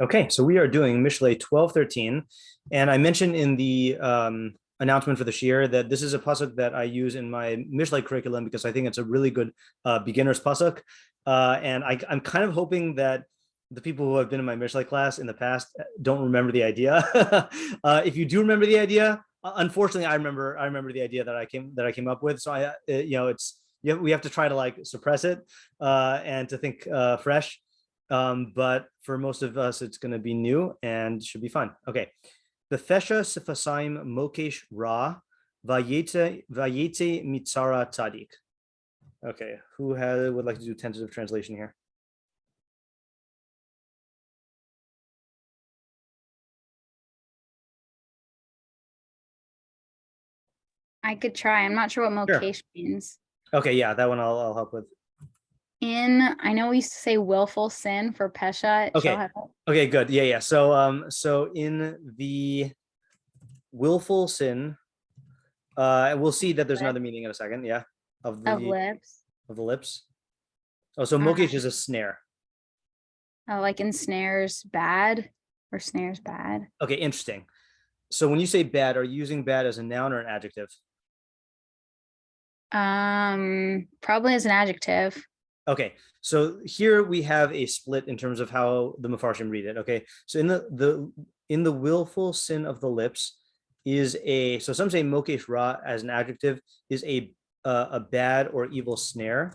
Okay, so we are doing Mishlei 12:13, and I mentioned in the announcement for the shiur that this is a pasuk that I use in my Mishlei curriculum because I think it's a really good beginner's pasuk, and I'm kind of hoping that the people who have been in my Mishlei class in the past don't remember the idea. If you do remember the idea, unfortunately, I remember the idea that I came up with. So we have to try to like suppress it and to think fresh. But for most of us, it's going to be new and should be fun. Okay. Befesha sifasaim mokesh ra vayete mitzara tzadik. Okay. Who would like to do tentative translation here? I could try. I'm not sure what mokesh means. Okay. Yeah. That one I'll help with. I know we used to say willful sin for pesha. Okay, good. Yeah. So in the willful sin, we'll see that there's another meaning in a second. Yeah, of the lips. Oh, so mokesh is a snare. Oh, like ensnares bad or snares bad. Okay, interesting. So when you say bad, are you using bad as a noun or an adjective? Probably as an adjective. Okay, so here we have a split in terms of how the Mefarshim read it. Okay, so in the willful sin of the lips so some say mokesh ra as an adjective is a bad or evil snare.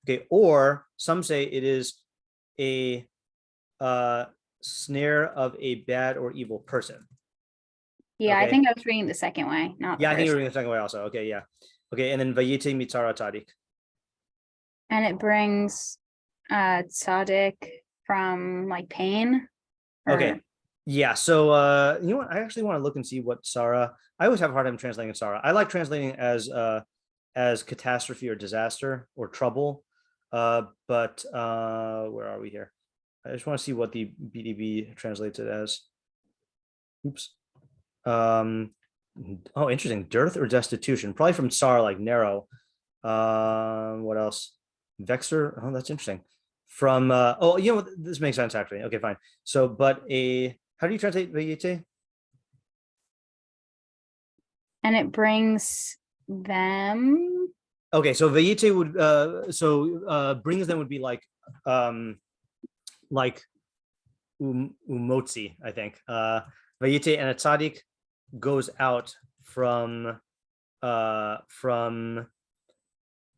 Okay, or some say it is a snare of a bad or evil person. Yeah, okay. I think I was reading the second way, not the first. I think you're reading the second way also. Okay, yeah. Okay, and then vayete mitzara tzadik. And it brings tzaddik from like pain. Okay. Yeah. So you know what? I actually want to look and see what Sarah. I always have a hard time translating Sarah. I like translating as catastrophe or disaster or trouble. But where are we here? I just want to see what the BDB translates it as. Oops. Oh, interesting. Dearth or destitution. Probably from Sarah, like narrow. What else? Vexer. Oh, that's interesting. From this makes sense actually. Okay, fine. So, but how do you translate vayete? And it brings them. Okay, so vayete would brings them would be like umotzi, I think. Vayete and a tzaddik goes out from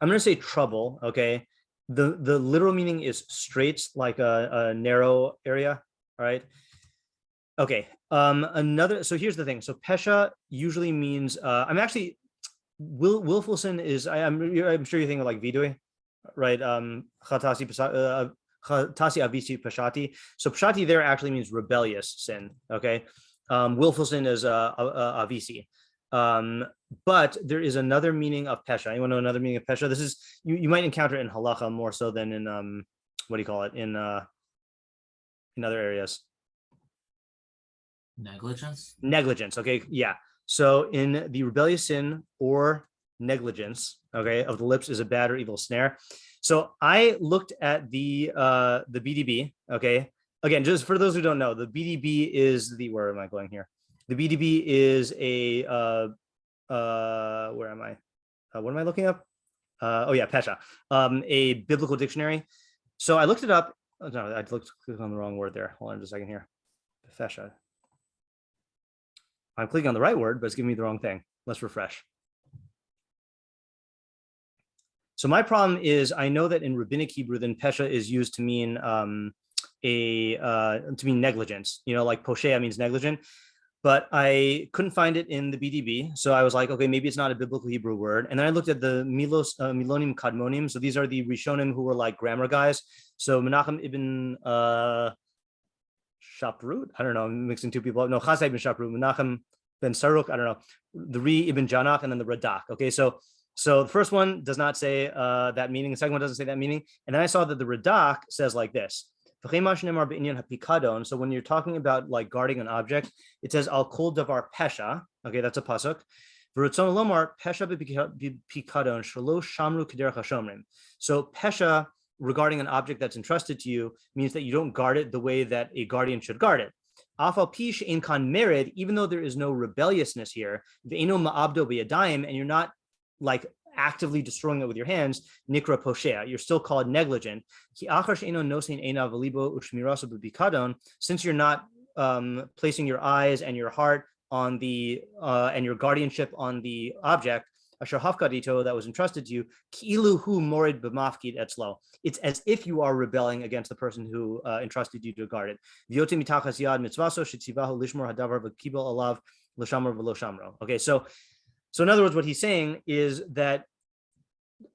I'm going to say trouble. Okay. The literal meaning is straits, like a narrow area. All right. Okay. So here's the thing. So pesha usually means, willful sin is, I'm sure you're thinking of like vidui, right? Chatasi avisi pashati. So pashati there actually means rebellious sin. Okay. Willful sin is avisi. But there is another meaning of pesha. You want to know another meaning of pesha? This is you might encounter it in halacha more so than in what do you call it in other areas. Negligence. Okay, yeah. So in the rebellious sin or negligence, okay, of the lips is a bad or evil snare. So I looked at the BDB. Okay, again, just for those who don't know, the BDB is where am I going here? The BDB is a where am I? What am I looking up? Pesha, a biblical dictionary. So I looked it up. Oh, no, I clicked on the wrong word there. Hold on just a second here. Pesha. I'm clicking on the right word, but it's giving me the wrong thing. Let's refresh. So my problem is I know that in rabbinic Hebrew, then pesha is used to mean negligence. You know, like poshea means negligent. But I couldn't find it in the BDB. So I was like, okay, maybe it's not a biblical Hebrew word. And then I looked at the Milonim Kadmonim. So these are the Rishonim who were like grammar guys. So Menachem ibn Shaprut, I don't know, I'm mixing two people up. No, Chasai ibn Shaprut, Menachem ben Saruk, I don't know, the Ri ibn Janach, and then the Radak. Okay, so the first one does not say that meaning. The second one doesn't say that meaning. And then I saw that the Radak says like this. So when you're talking about like guarding an object, it says al kol davar pesha. Okay, that's a pasuk. So pesha regarding an object that's entrusted to you means that you don't guard it the way that a guardian should guard it. Afal pish in kan merid, even though there is no rebelliousness here, ve'eno ma'abdo b'yadayim, and you're not like actively destroying it with your hands, nikra poshea, you're still called negligent. Since you're not placing your eyes and your heart on the and your guardianship on the object, asher hafkadito, that was entrusted to you, ki'ilu hu morid b'mafkid etzlo. It's as if you are rebelling against the person who entrusted you to guard it. V'yotim mitachas yad mitzvaso shetzivahu lishmor hadavar v'kibel alav l'shamro v'lo shamro. Okay, so in other words, what he's saying is that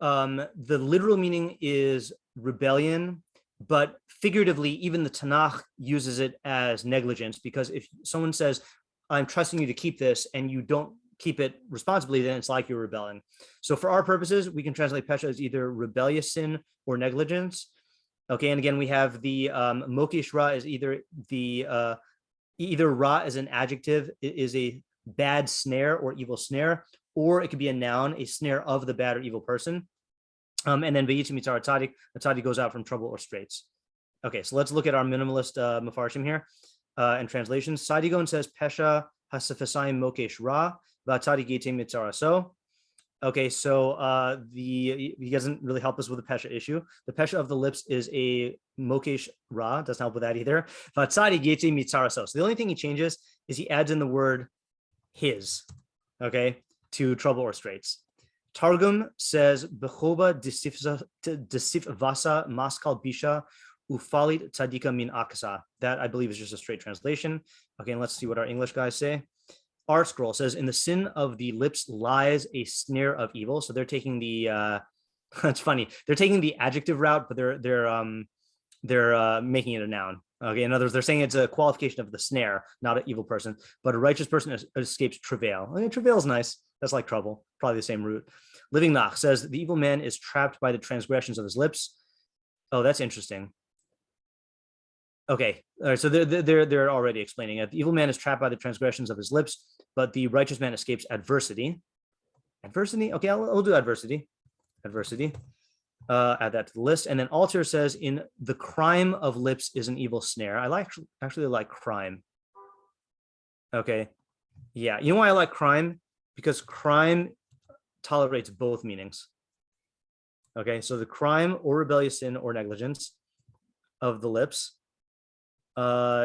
the literal meaning is rebellion, but figuratively, even the Tanakh uses it as negligence, because if someone says, I'm trusting you to keep this, and you don't keep it responsibly, then it's like you're rebelling. So for our purposes, we can translate pesha as either rebellious sin or negligence. Okay, and again, we have the mokish ra is either ra as an adjective is a bad snare or evil snare, or it could be a noun, a snare of the bad or evil person. And then ve'yitzim mitzar tzaddik, the tzaddik goes out from trouble or straits. Okay, so let's look at our minimalist mafarshim here and translations. Sadigon says pesha hasafasayim mokesh ra v'tzaddik yitzim mitzar aso. Okay, so he doesn't really help us with the pesha issue. The pesha of the lips is a mokesh ra, doesn't help with that either. V'tzaddik yitzim mitzar aso. So the only thing he changes is he adds in the word his, okay, to trouble or straits. Targum says bechoba desif vasa maskal bisha ufalit tzadika min akasa. That I believe is just a straight translation. Okay, and let's see what our English guys say. Art Scroll says, in the sin of the lips lies a snare of evil. So they're taking the that's funny. They're taking the adjective route, but they're making it a noun. Okay, in other words, they're saying it's a qualification of the snare, not an evil person, but a righteous person escapes travail. I mean, travail is nice. That's like trouble, probably the same root. Living Nach says the evil man is trapped by the transgressions of his lips. Oh, that's interesting. Okay, all right, so they're already explaining it. The evil man is trapped by the transgressions of his lips, but the righteous man escapes adversity. Adversity? Okay, I'll do adversity. Adversity. Add that to the list. And then Alter says, in the crime of lips is an evil snare. I actually like crime. Okay. Yeah. You know why I like crime? Because crime tolerates both meanings. Okay. So the crime or rebellious sin or negligence of the lips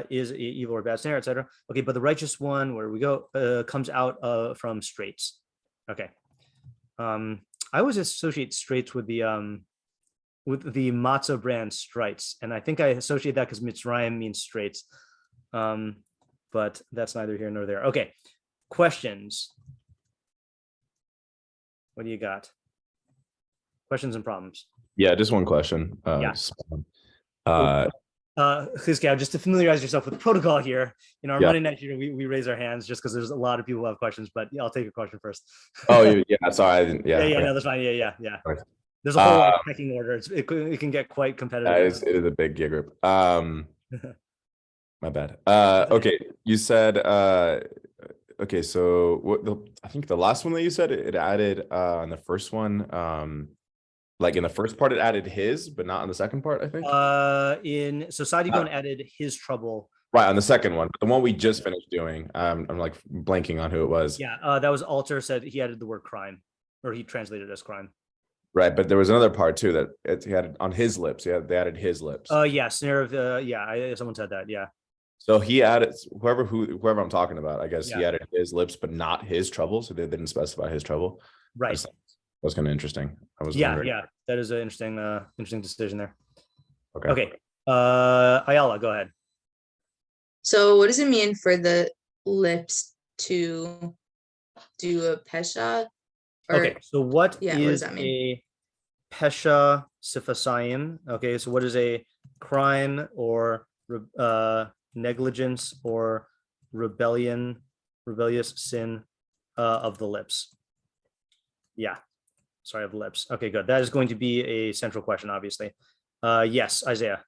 is evil or bad snare, etc. Okay. But the righteous one, where we go, comes out from straits. Okay. I always associate straits with the matzah brand Strites, and I think I associate that because Mitzrayim means straits, but that's neither here nor there. Okay, questions. What do you got? Questions and problems? Yeah, just one question. Chizkiah, just to familiarize yourself with the protocol here, in our Monday Night Shiur, we raise our hands just because there's a lot of people who have questions, but I'll take a question first. Oh, yeah, sorry. I didn't, yeah, no, that's fine. Yeah. Right. There's a whole lot of pecking order. It can get quite competitive. It is a big gear group. My bad. Okay, you said, okay, so I think the last one that you said, it added on the first one, like in the first part, it added his, but not on the second part, I think. So Sadigon added his trouble. Right, on the second one, the one we just finished doing. I'm like blanking on who it was. Yeah, that was Alter said he added the word crime, or he translated it as crime. Right, but there was another part too that he had on his lips. Yeah, they added his lips. Yeah, snare of someone said that. Yeah. So he added whoever I'm talking about. I guess he added his lips, but not his trouble. So they didn't specify his trouble. Right. That was kind of interesting. I was wondering. That is an interesting decision there. Okay. Ayala, go ahead. So what does it mean for the lips to do a pesha? Okay, so what is that mean? a pesha sifasayim? Okay, so what is a crime or negligence or rebellious sin of the lips? Yeah, sorry, of the lips. Okay, good. That is going to be a central question, obviously. Yes, Isaiah.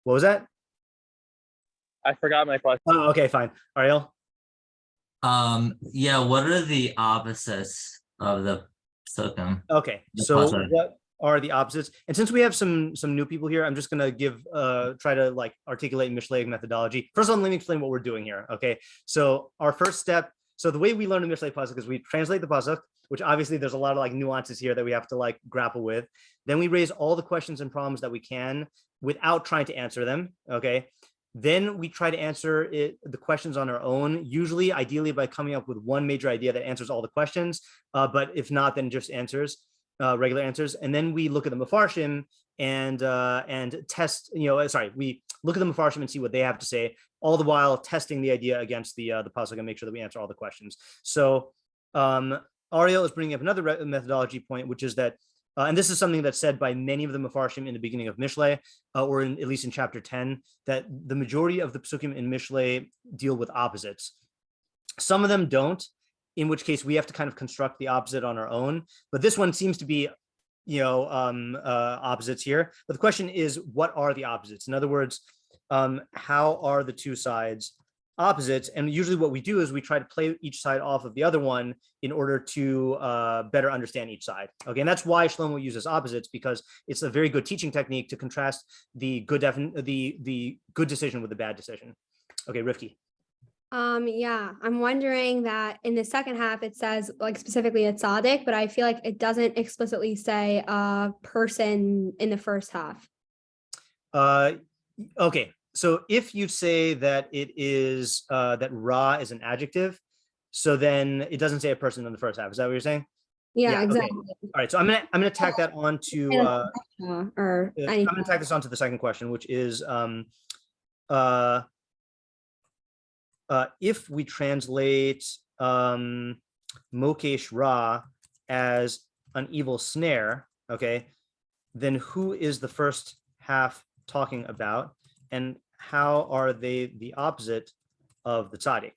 What was that? I forgot my question. Oh, okay, fine. Ariel? Yeah, what are the opposites of the pasukim. Okay, The so pasuk. what are the opposites? And since we have some new people here, I'm just gonna try to like articulate Mishlei methodology. First of all, let me explain what we're doing here. Okay, so our first step. So the way we learn the Mishlei pasuk is we translate the pasuk, which obviously there's a lot of like nuances here that we have to like grapple with. Then we raise all the questions and problems that we can without trying to answer them. Okay. Then we try to answer the questions on our own, usually ideally by coming up with one major idea that answers all the questions. But if not, then just answers, regular answers. And then we look at the Mefarshim and test, we look at the Mefarshim and see what they have to say, all the while testing the idea against the pasuk and make sure that we answer all the questions. So Ariel is bringing up another methodology point, which is that, and this is something that's said by many of the Mefarshim in the beginning of Mishlei, or at least in chapter 10, that the majority of the pasukim in Mishlei deal with opposites. Some of them don't, in which case we have to kind of construct the opposite on our own. But this one seems to be, opposites here. But the question is, what are the opposites? In other words, how are the two sides opposites? And usually what we do is we try to play each side off of the other one in order to better understand each side. Okay, and that's why Shlomo uses opposites, because it's a very good teaching technique to contrast the good decision with the bad decision. Okay, Rivki. Yeah, I'm wondering that in the second half it says like specifically a tzaddik, but I feel like it doesn't explicitly say a person in the first half. Okay. So if you say that it is that Ra is an adjective, so then it doesn't say a person in the first half. Is that what you're saying? Yeah, exactly. Okay. All right. So I'm gonna tack that onto I'm gonna tack this onto the second question, which is if we translate Mokesh Ra as an evil snare, okay, then who is the first half talking about, and how are they the opposite of the tzaddik?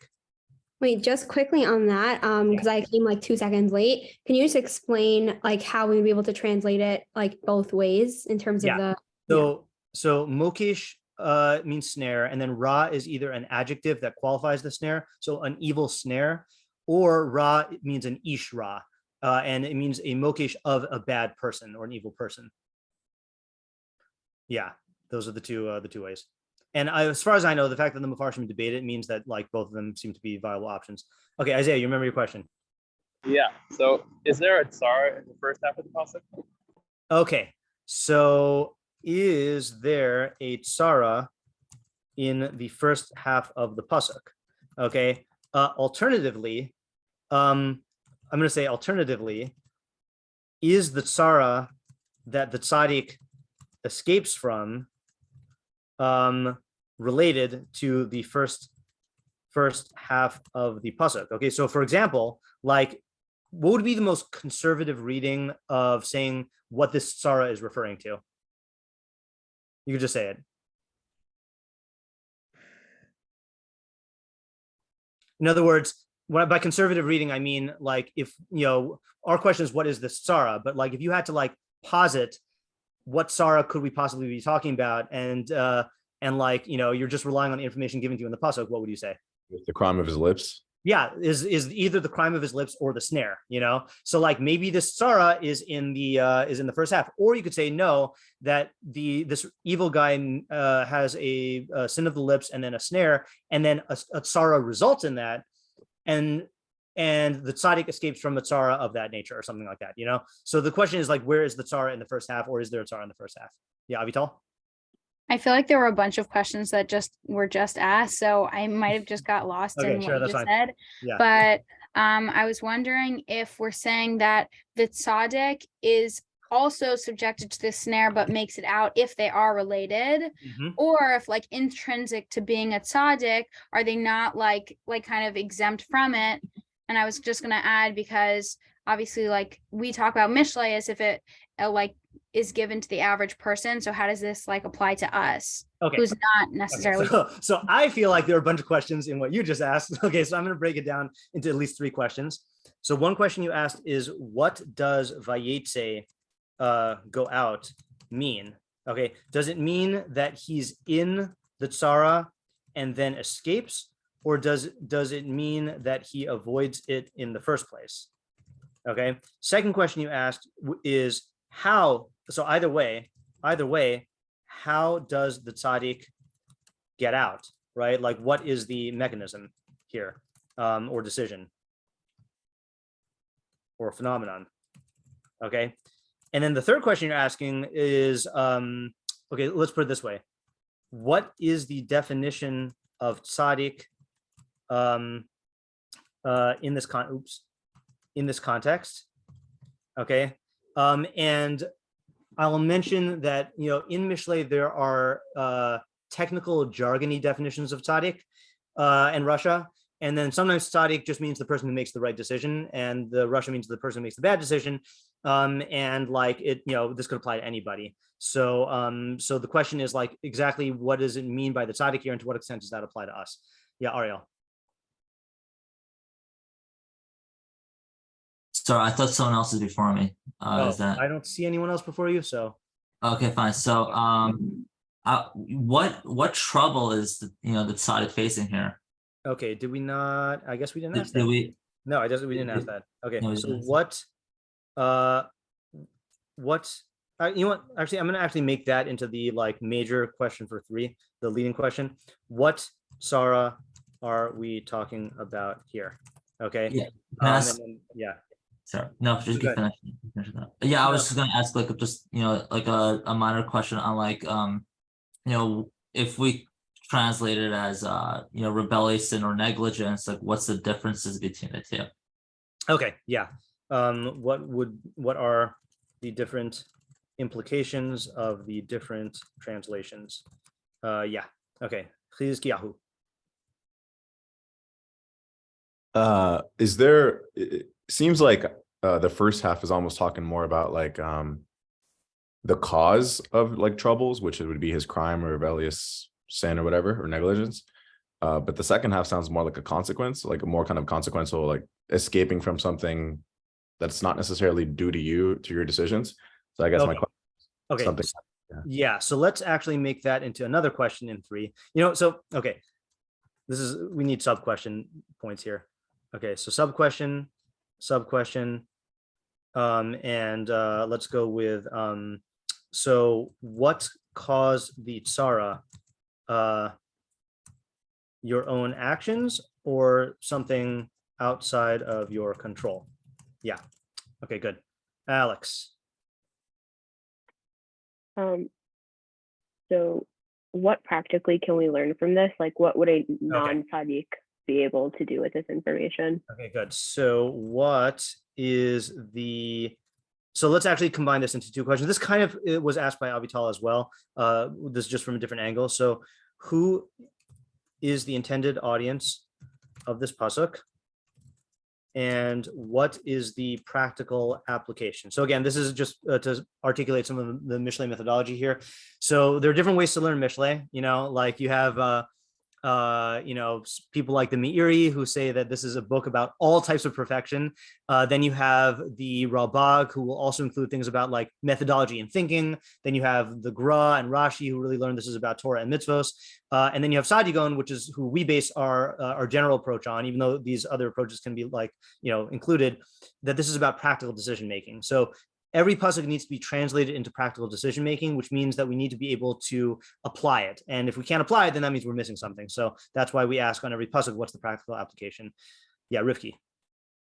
Wait, just quickly on that, because I came like 2 seconds late. Can you just explain like how we would be able to translate it like both ways in terms of the? So Mokesh means snare, and then Ra is either an adjective that qualifies the snare, so an evil snare, or Ra means an ish Ra, and it means a Mokesh of a bad person or an evil person. Yeah, those are the two ways. And as far as I know, the fact that the Mefarshim debate it means that like both of them seem to be viable options. Okay, Isaiah, you remember your question? Yeah. So is there a tsar in the first half of the pasuk? Okay, so is there a tsara in the first half of the pasuk? Okay. Alternatively, I'm going to say alternatively, is the tsara that the tzaddik escapes from related to the first half of the pasuk? Okay, so for example, like what would be the most conservative reading of saying what this tsara is referring to? You could just say it. In other words, by conservative reading, I mean like if, our question is what is this tsara, but like if you had to like posit what tsara could we possibly be talking about, and like, you're just relying on the information given to you in the pasuk, what would you say? With the crime of his lips. Yeah, is either the crime of his lips or the snare, So like maybe this tsara is in the first half, or you could say no, that this evil guy has a sin of the lips and then a snare, and then a tsara results in that, and the tzaddik escapes from a tsara of that nature or something like that, So the question is like, where is the tsara in the first half, or is there a tsara in the first half? Yeah, Avital? I feel like there were a bunch of questions that were just asked, so I might have just got lost in what you just said. Yeah. But I was wondering if we're saying that the tzaddik is also subjected to the snare, but makes it out if they are related, or if like intrinsic to being a tzaddik, are they not like kind of exempt from it? And I was just going to add, because obviously like we talk about Mishlei as if it like is given to the average person. So how does this like apply to us? Okay. Who's not necessarily. Okay. So I feel like there are a bunch of questions in what you just asked. Okay, so I'm going to break it down into at least 3 questions. So one question you asked is, what does vayetze go out mean? Okay, does it mean that he's in the tsara and then escapes, or does it mean that he avoids it in the first place? Okay. Second question you asked is how. So either way, how does the tzaddik get out? Right? Like, what is the mechanism here, or decision, or phenomenon? Okay. And then the third question you're asking is, okay, let's put it this way. What is the definition of tzaddik in this context? Okay. And I'll mention that, in Mishlei, there are technical jargony definitions of tzaddik in Russia. And then sometimes tzaddik just means the person who makes the right decision, and the Russia means the person who makes the bad decision. And like it, this could apply to anybody. So, so the question is like, exactly what does it mean by the tzaddik here, and to what extent does that apply to us? Yeah, Ariel. Sorry, I thought someone else was before me. Is that... I don't see anyone else before you, so. Okay, fine. So, what trouble is the tzaddik facing here? Okay, did we not? I guess we didn't ask that. No, we didn't ask that. Okay, no, so what? You know what? Actually, I'm going to actually make that into the like major question for 3, the leading question. What Sarah are we talking about here? Okay. Yeah. Yeah. Sorry. No, just keep finishing. Yeah, I was just going to ask like just like a minor question on like if we translate it as rebellious sin or negligence, like what's the differences between the two? Okay. Yeah. What are the different implications of the different translations? Yeah. Okay. Please, Kiyahu. It seems like the first half is almost talking more about like the cause of like troubles, which would be his crime or rebellious sin or whatever, or negligence. But the second half sounds more like a consequence, like a more kind of consequential, like escaping from something that's not necessarily due to you, to your decisions. So I guess my question is something. Yeah. So let's actually make that into another question in 3. So, okay. We need sub question points here. Okay. So sub question, and let's go with, so what caused the tsara? Your own actions or something outside of your control? Yeah. Okay, good. Alex. So what practically can we learn from this? Like what would a non-tzaddik be able to do with this information? Okay, good. So so let's actually combine this into 2 questions. This kind of was asked by Avital as well. This is just from a different angle. So who is the intended audience of this pasuk? And what is the practical application? So again, this is just to articulate some of the Mishlei methodology here. So there are different ways to learn Mishlei, like you have people like the Meiri who say that this is a book about all types of perfection. Then you have the Rambam, who will also include things about like methodology and thinking. Then you have the Gra and Rashi, who really learn this is about Torah and mitzvos. And then you have Sadigon, which is who we base our general approach on, even though these other approaches can be like, included, that this is about practical decision making. So every pasuk needs to be translated into practical decision making, which means that we need to be able to apply it. And if we can't apply it, then that means we're missing something. So that's why we ask on every pasuk, what's the practical application? Yeah, Rivki.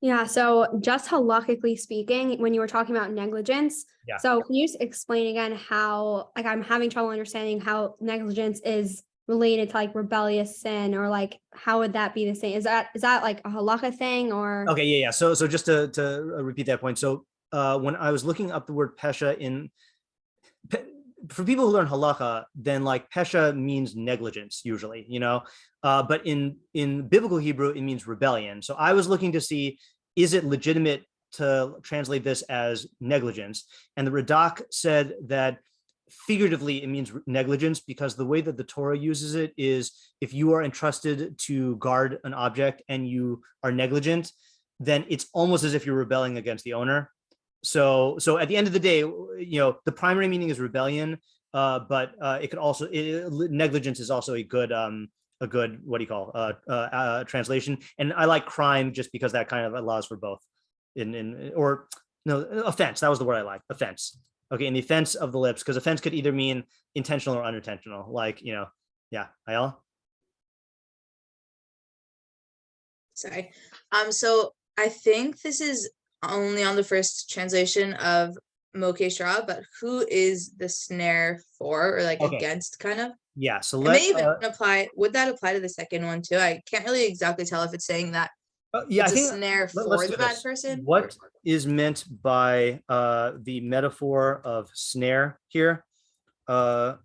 Yeah, so just halakhically speaking, when you were talking about negligence, so can you just explain again how, like, I'm having trouble understanding how negligence is related to like rebellious sin, or like how would that be the same? Is that like a halakha thing, or? Okay, yeah. So just to repeat that point. So when I was looking up the word pesha for people who learn halakha, then like pesha means negligence usually, but in biblical Hebrew, it means rebellion. So I was looking to see, is it legitimate to translate this as negligence? And the Radak said that figuratively it means negligence, because the way that the Torah uses it is if you are entrusted to guard an object and you are negligent, then it's almost as if you're rebelling against the owner. So at the end of the day, the primary meaning is rebellion, but it could also, negligence is also a good what do you call translation. And I like crime just because that kind of allows for both. offense. That was the word I like. Offense. Okay, in the offense of the lips, because offense could either mean intentional or unintentional. Like, yeah, Ayala? Sorry. So I think this is only on the first translation of Mokeh Shra, but who is the snare for, or like against, kind of? Yeah, so it may even apply. Would that apply to the second one too? I can't really exactly tell if it's saying that. Yeah, it's I think a snare for the bad person. What is meant by the metaphor of snare here? Okay,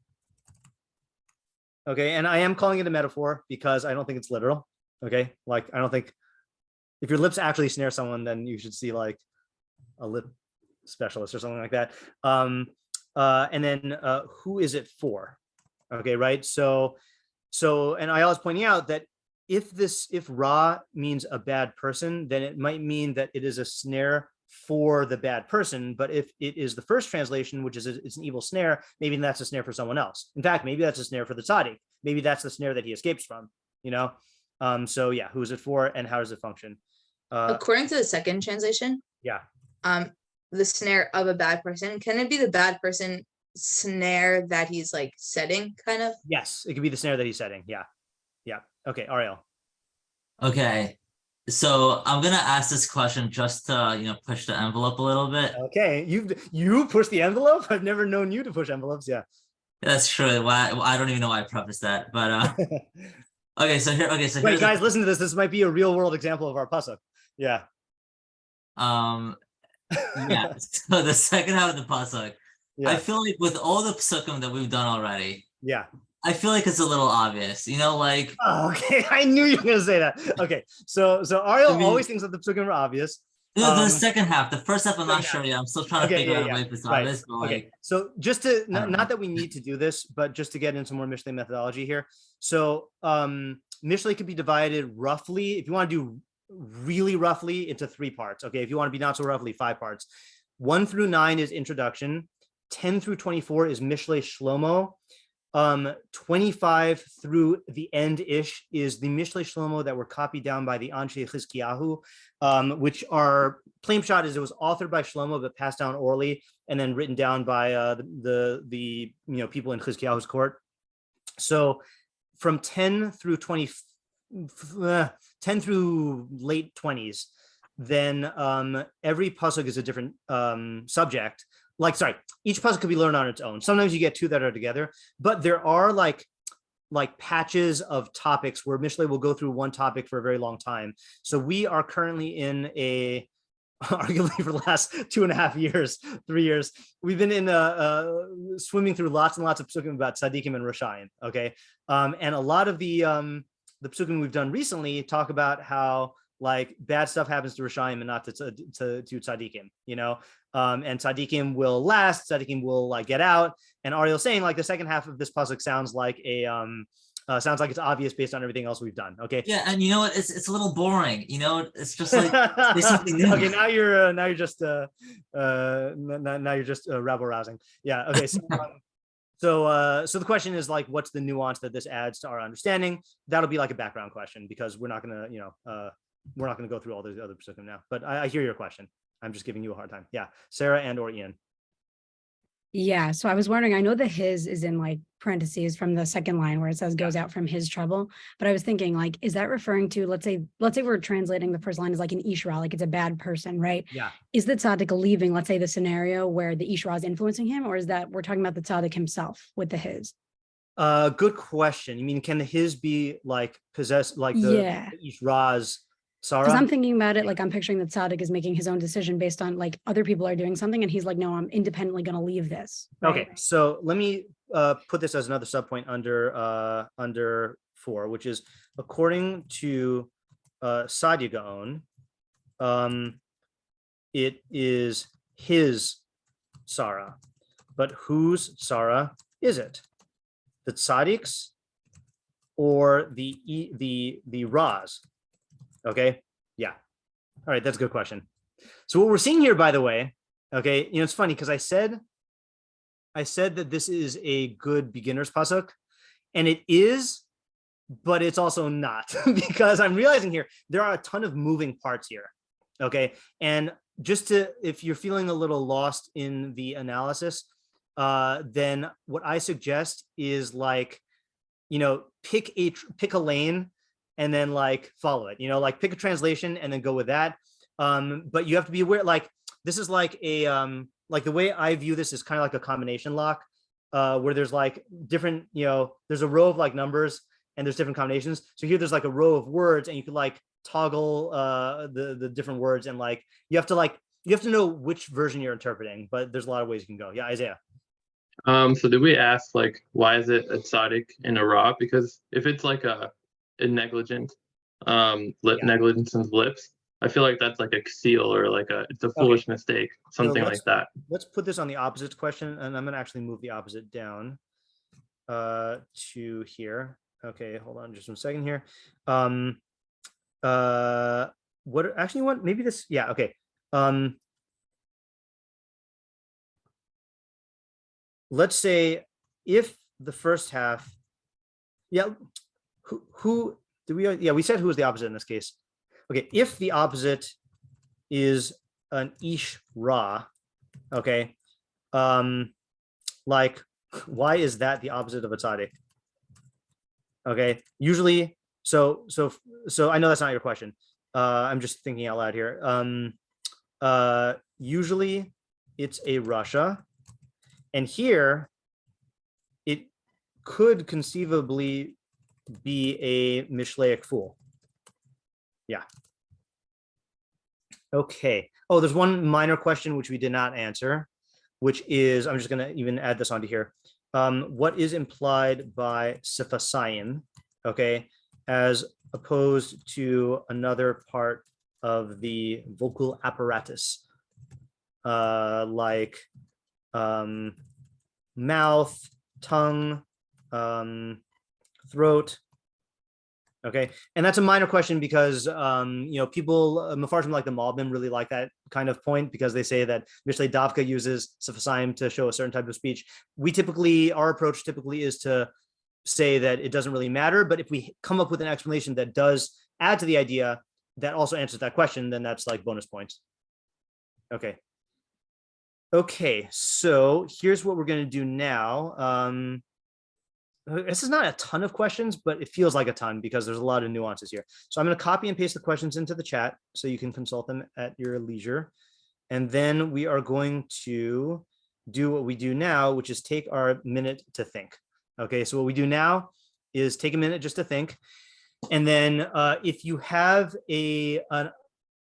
and I am calling it a metaphor because I don't think it's literal. Okay, like I don't think if your lips actually snare someone, then you should see like a lip specialist or something like that. And then who is it for? Okay, right. So and I was pointing out that if Ra means a bad person, then it might mean that it is a snare for the bad person. But if it is the first translation, which is it's an evil snare, maybe that's a snare for someone else. In fact, maybe that's a snare for the tzaddik. Maybe that's the snare that he escapes from, So yeah, who is it for and how does it function? According to the second translation, the snare of a bad person, can it be the bad person snare that he's like setting, kind of? Yes, it could be the snare that he's setting. Yeah. Okay, Ariel. Okay, so I'm gonna ask this question just to push the envelope a little bit. Okay, you push the envelope. I've never known you to push envelopes. Yeah, that's true. Why I don't even know why I prefaced that, but okay. So wait, guys, listen to this. This might be a real world example of our pasuk. Yeah. Yeah. So the second half of the pasuk, I feel like with all the pasukim that we've done already, I feel like it's a little obvious, like. Oh, okay, I knew you were gonna say that. Okay, so Ariel always thinks that the pasukim are obvious. The second half, the first half, I'm not sure yet. I'm still trying to figure out if it's obvious. But okay, so just to not that we need to do this, but just to get into more Mishlei methodology here. So Mishlei could be divided roughly, if you want to do really roughly, into 3 parts. Okay, if you want to be not so roughly, 5 parts. 1 through 9 is introduction. 10 through 24 is Mishlei Shlomo. 25 through the end-ish is the Mishlei Shlomo that were copied down by the Anshe Chizkiyahu, which are, plain shot is it was authored by Shlomo but passed down orally and then written down by the people in Chizkiyahu's court. So from 10 through 20, 10 through late 20s, then every pasuk is a different subject. Each pasuk could be learned on its own. Sometimes you get 2 that are together, but there are like patches of topics where Mishlei will go through one topic for a very long time. So we are currently in arguably for the last 2.5 years, 3 years, we've been in swimming through lots and lots of pasukim about tzaddikim and rashayim. Okay, and a lot of the pasukim we've done recently talk about how like bad stuff happens to rashayim and not to tzaddikim, and tzaddikim will last, tzaddikim will like get out. And Ariel's saying like the second half of this pasuk sounds like sounds like it's obvious based on everything else we've done. Okay. Yeah, and you know what? It's a little boring. It's just like there's something new. Okay, now you're just rabble rousing. Yeah. Okay. So the question is like, what's the nuance that this adds to our understanding? That'll be like a background question because we're not gonna go through all those other pasukim now. But I hear your question. I'm just giving you a hard time. Yeah, Sarah and or Ian. Yeah, so I was wondering, I know that his is in like parentheses from the second line where it says goes out from his trouble, but I was thinking like, is that referring to, let's say we're translating the first line as like an Ishra, like it's a bad person, right? Yeah. Is the tzaddik leaving, let's say, the scenario where the Ishra is influencing him, or is that we're talking about the tzaddik himself with the his? Good question. You mean, can the his be like possessed, like the Ishra's Sarah? Because I'm thinking about it, like I'm picturing the tzaddik is making his own decision based on like other people are doing something, and he's like, no, I'm independently going to leave this. Right? Okay, so let me put this as another subpoint under 4, which is according to Sadia Gaon, it is his Sarah, but whose Sarah is it? The tzaddik's or the Raz? Okay. Yeah. All right. That's a good question. So what we're seeing here, by the way, okay, it's funny because I said that this is a good beginner's pasuk, and it is, but it's also not because I'm realizing here there are a ton of moving parts here. Okay. And if you're feeling a little lost in the analysis, then what I suggest is like, pick a lane and then like follow it, like pick a translation and then go with that. But you have to be aware, like, this is like like the way I view this is kind of like a combination lock, where there's like different, there's a row of like numbers and there's different combinations. So here there's like a row of words and you could like toggle the different words, and like you have to know which version you're interpreting, but there's a lot of ways you can go. Yeah, Isaiah. So did we ask like why is it a tzaddik in a ra? Because if it's like a negligent negligence in lips, I feel like that's like a seal or like it's a foolish mistake, something like that. Let's put this on the opposites question, and I'm gonna actually move the opposite down to here. Okay, hold on just 1 second here. Maybe this, yeah, okay. Let's say if the first half, who do we, we said who was the opposite in this case. Okay, if the opposite is an ish ra, okay, like, why is that the opposite of a tzaddik? Okay, usually, so I know that's not your question. I'm just thinking out loud here. Usually it's a rasha, and here it could conceivably be a Mishleic fool. Yeah. Okay. Oh, there's one minor question which we did not answer, which is, I'm just going to even add this onto here. What is implied by sifasayin, okay, as opposed to another part of the vocal apparatus, like mouth, tongue, throat. Okay, and that's a minor question because people, Mefarshim like the Malbim really like that kind of point, because they say that Mishlei Davka uses Sifasayim to show a certain type of speech. Our approach typically is to say that it doesn't really matter, but if we come up with an explanation that does add to the idea that also answers that question, then that's like bonus points. Okay, so here's what we're going to do now. This is not a ton of questions, but it feels like a ton because there's a lot of nuances here. So I'm going to copy and paste the questions into the chat so you can consult them at your leisure. And then we are going to do what we do now, which is take our minute to think. Okay, so what we do now is take a minute just to think. And then if you have an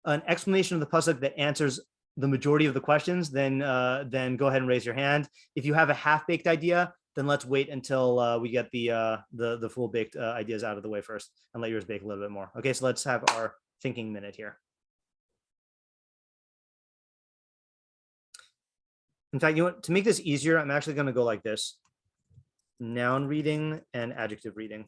explanation of the pasuk that answers the majority of the questions, then go ahead and raise your hand. If you have a half-baked idea, then let's wait until we get the full-baked ideas out of the way first and let yours bake a little bit more. Okay, so let's have our thinking minute here. In fact, to make this easier, I'm actually going to go like this: noun reading and adjective reading.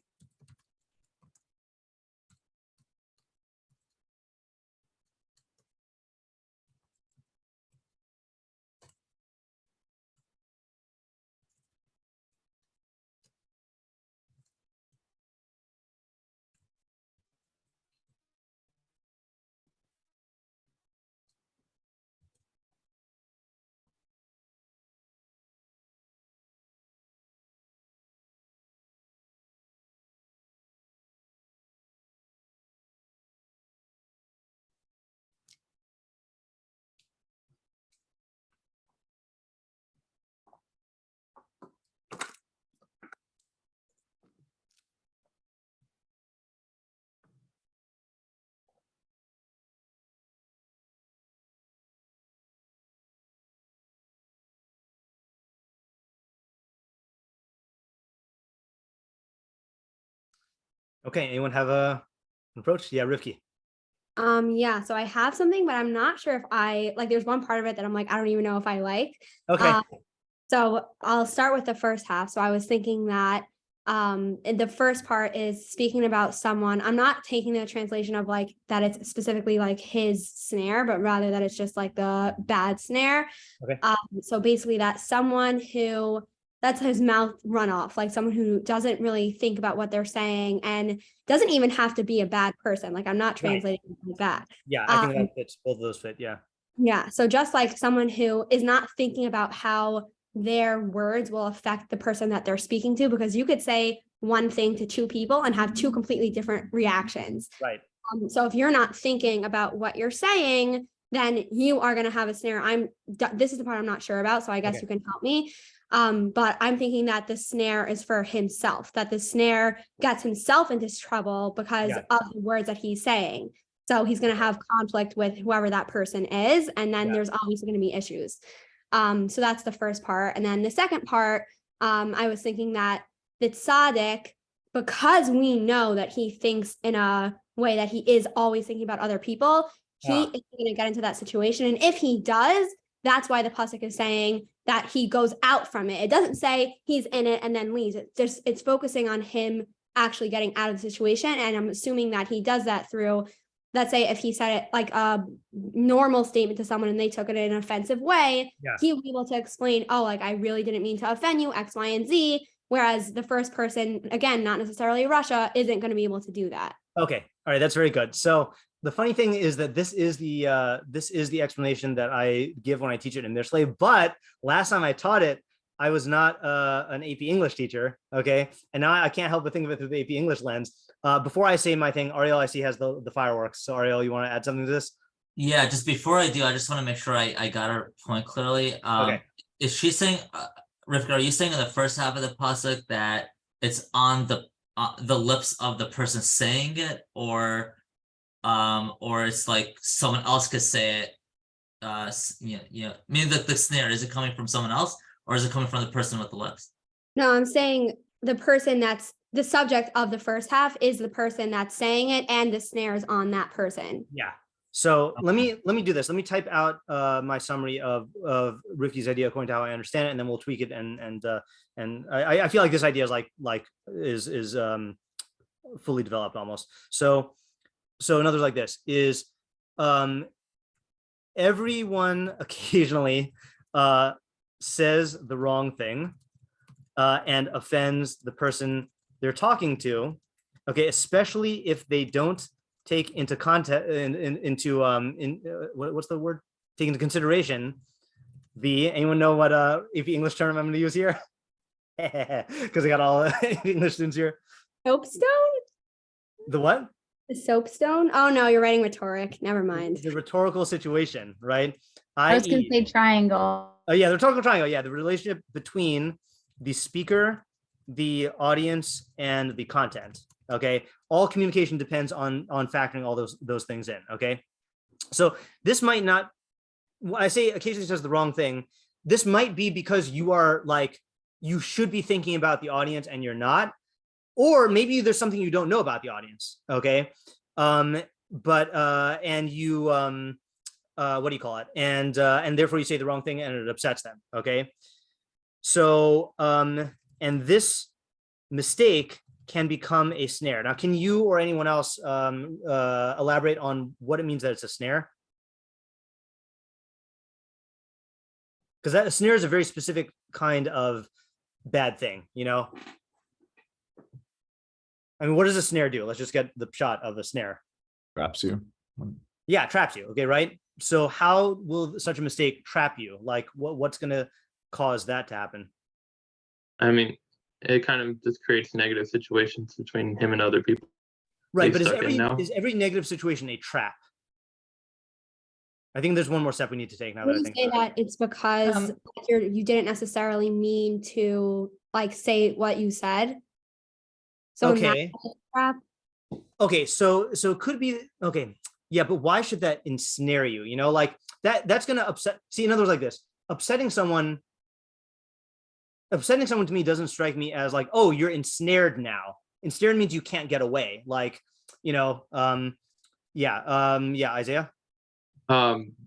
Okay, anyone have an approach? Yeah, Rivki. Yeah, so I have something, but I'm not sure if there's one part of it that I'm like, I don't even know if I like. Okay. So I'll start with the first half. So I was thinking that the first part is speaking about someone. I'm not taking the translation of like that it's specifically like his snare, but rather that it's just like the bad snare. Okay. So basically that's lets his mouth run off, like someone who doesn't really think about what they're saying and doesn't even have to be a bad person. Like I'm not translating like that. Yeah, I think that fits, both of those fit. Yeah. Yeah. So just like someone who is not thinking about how their words will affect the person that they're speaking to, because you could say one thing to two people and have two completely different reactions. Right. So if you're not thinking about what you're saying, then you are going to have a snare. This is the part I'm not sure about, so I guess you can help me. But I'm thinking that the snare is for himself, that the snare gets himself into trouble because of the words that he's saying. So he's going to have conflict with whoever that person is. And then there's obviously going to be issues. So that's the first part. And then the second part, I was thinking that the tzaddik, because we know that he thinks in a way that he is always thinking about other people, he is going to get into that situation. And if he does, that's why the pasuk is saying that he goes out from it. It doesn't say he's in it and then leaves. It's focusing on him actually getting out of the situation. And I'm assuming that he does that through, let's say if he said it like a normal statement to someone and they took it in an offensive way, he will be able to explain, oh, like I really didn't mean to offend you, X, Y, and Z. Whereas the first person, again, not necessarily Russia, isn't going to be able to do that. Okay. All right. That's very good. So the funny thing is that this is the explanation that I give when I teach it in Mishlei. But last time I taught it, I was not an AP English teacher. Okay. And now I can't help but think of it through the AP English lens. Before I say my thing, Ariel, I see has the fireworks. So Ariel, you want to add something to this? Yeah, just before I do, I just want to make sure I got her point clearly. Okay. Is she saying, Rivka, are you saying in the first half of the pasuk that it's on the lips of the person saying it, or it's like someone else could say it? Meaning the snare, is it coming from someone else, or is it coming from the person with the lips? No, I'm saying the person that's the subject of the first half is the person that's saying it, and the snare is on that person. Yeah. So let me do this. Let me type out my summary of Rivki's idea according to how I understand it, and then we'll tweak it. And I feel like this idea is fully developed almost. So another like this is everyone occasionally says the wrong thing and offends the person they're talking to. Okay, especially if they don't take into what's the word? Take into consideration anyone know what AP English term I'm going to use here? Because I got all English students here. Soapstone? The what? The soapstone? Oh no, you're writing rhetoric. Never mind. The rhetorical situation, right? I was going to say triangle. Oh yeah, the rhetorical triangle. Yeah, the relationship between the speaker, the audience, and the content. Okay, all communication depends on factoring all those things in. Okay, so this might not. When I say occasionally says the wrong thing, this might be because you are like you should be thinking about the audience and you're not, or maybe there's something you don't know about the audience. Okay, and you what do you call it? And therefore you say the wrong thing and it upsets them. Okay, so and this mistake can become a snare. Now, can you or anyone else elaborate on what it means that it's a snare? Because that a snare is a very specific kind of bad thing, you know? I mean, what does a snare do? Let's just get the shot of a snare. Traps you. Yeah, traps you. Okay, right? So how will such a mistake trap you? Like what's going to cause that to happen? I mean, it kind of just creates negative situations between him and other people. Right, but is every negative situation a trap? I think there's one more step we need to take now. Would you say that it's because you didn't necessarily mean to like say what you said? So okay. Okay, so it could be okay. Yeah, but why should that ensnare you? You know, like that's gonna upset. See, in other words, like this, upsetting someone to me doesn't strike me as like, oh, you're ensnared now. Ensnared means you can't get away. Like, you know, Isaiah.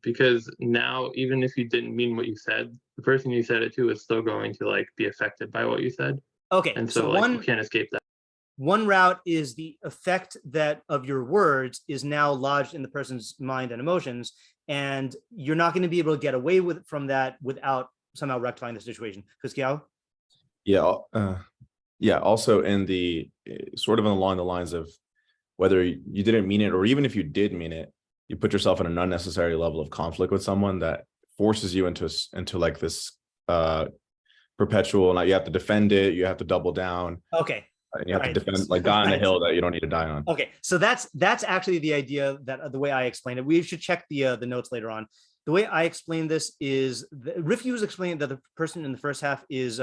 Because now, even if you didn't mean what you said, the person you said it to is still going to like be affected by what you said. Okay. And so like, you can't escape that. One route is the effect that of your words is now lodged in the person's mind and emotions, and you're not going to be able to get away from that without somehow rectifying the situation. Kiao? Yeah. Also in the sort of along the lines of whether you didn't mean it, or even if you did mean it, you put yourself in an unnecessary level of conflict with someone that forces you into like this perpetual, and you have to defend it, you have to double down. Okay. And you have to defend, like, die on the hill that you don't need to die on. Okay, so that's actually the idea, that the way I explained it. We should check the notes later on. The way I explain this is Rifuse explained that the person in the first half is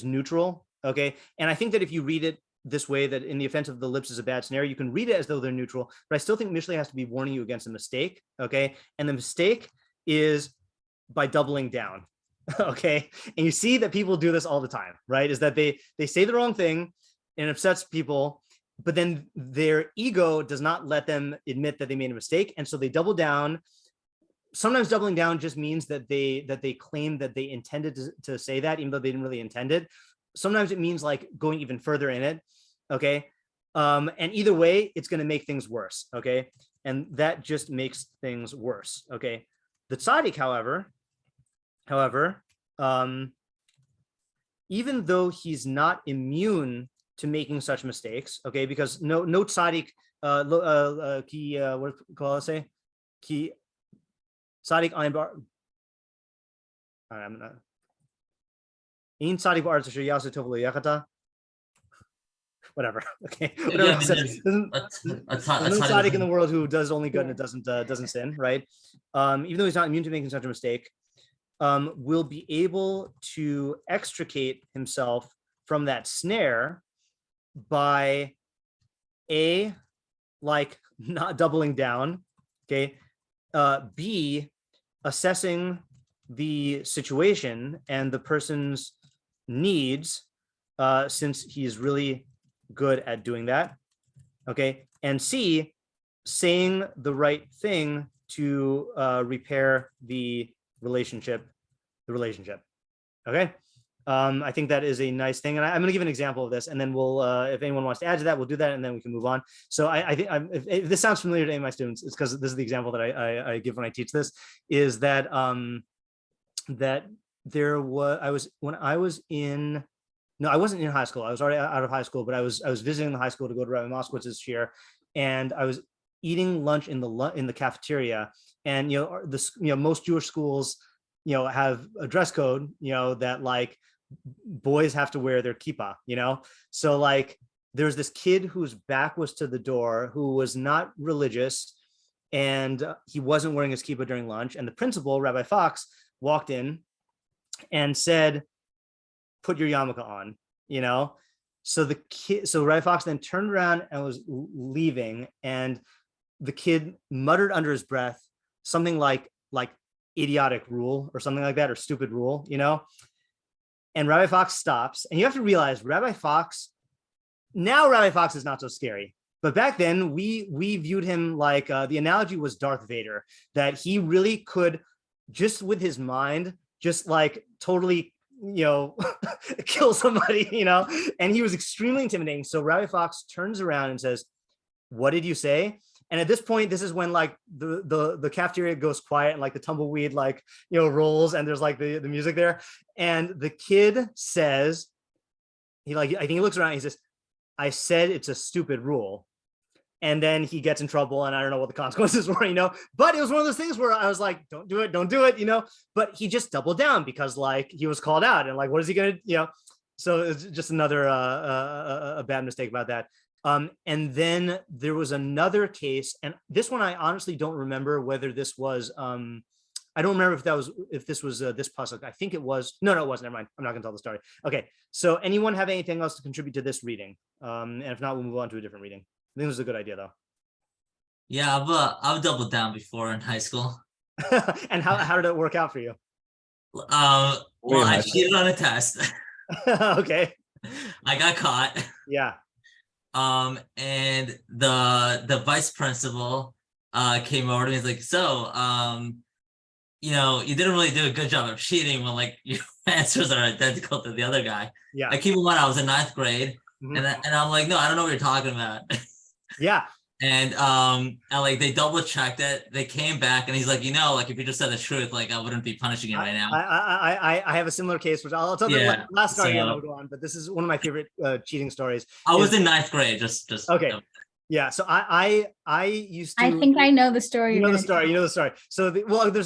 neutral. Okay, and I think that if you read it this way, that in the offense of the lips is a bad snare, you can read it as though they're neutral, but I still think Mishlei has to be warning you against a mistake. Okay, and the mistake is by doubling down. Okay, and you see that people do this all the time, right? Is that they say the wrong thing and it upsets people, but then their ego does not let them admit that they made a mistake, and so they double down. Sometimes doubling down just means that they claim that they intended to say that, even though they didn't really intend it. Sometimes it means like going even further in it. Okay, and either way, it's going to make things worse. Okay, and that just makes things worse. Okay, the tzaddik, however, even though he's not immune to making such mistakes, okay, because no tzaddik, what call I say, ki tzaddik ein bar. I'm not. In tzaddik ba'aretz asher ya'aseh tov lo yachata. Whatever. Okay. Whatever. Yeah, There's no tzaddik in the world who does only good and it doesn't sin, right? Even though he's not immune to making such a mistake, will be able to extricate himself from that snare by A, like not doubling down, okay, B, assessing the situation and the person's needs, since he's really good at doing that, okay, and C, saying the right thing to repair the relationship, okay. I think that is a nice thing, and I'm going to give an example of this, and then we'll, if anyone wants to add to that, we'll do that, and then we can move on. So I think if this sounds familiar to any of my students, it's because this is the example that I give when I teach this, is that that there was, I wasn't in high school. I was already out of high school, but I was visiting the high school to go to Rabbi Moskowitz's year, and I was eating lunch in the cafeteria, and most Jewish schools have a dress code, that like boys have to wear their kippah, so like there's this kid whose back was to the door, who was not religious, and he wasn't wearing his kippah during lunch, and the principal, Rabbi Fox, walked in and said, put your yarmulke on, so Rabbi Fox then turned around and was leaving, and the kid muttered under his breath something like idiotic rule or something like that, or stupid rule, and Rabbi Fox stops, and you have to realize Rabbi Fox is not so scary, but back then we viewed him like, the analogy was Darth Vader, that he really could just with his mind just like totally kill somebody, and he was extremely intimidating. So Rabbi Fox turns around and says, what did you say? And at this point, this is when like the cafeteria goes quiet, and like the tumbleweed rolls, and there's like the music there. And the kid says, I think he looks around and he says, I said it's a stupid rule. And then he gets in trouble, and I don't know what the consequences were, but it was one of those things where I was like, don't do it, but he just doubled down because like he was called out, and like, what is he going to, so it's just another a bad mistake about that. And then there was another case, and this one I honestly don't remember whether this was, I don't remember if this was this pasuk. I think it was. No, it wasn't. Never mind. I'm not going to tell the story. Okay. So anyone have anything else to contribute to this reading? And if not, we'll move on to a different reading. I think this is a good idea, though. Yeah, I've doubled down before in high school. And how did it work out for you? Well, I cheated on a test. Okay. I got caught. Yeah. And the vice principal came over to me and was like, so you didn't really do a good job of cheating when like your answers are identical to the other guy. Yeah. I keep in mind I was in 9th grade, and I'm like, no, I don't know what you're talking about. Yeah. And like they double checked it. They came back and he's like, like if you just said the truth, like I wouldn't be punishing you right now. I have a similar case, which I'll tell the last story and I'll go on, but this is one of my favorite cheating stories. I was in ninth grade, just okay. Yeah, so I used to. I think I know the story. You know the story. So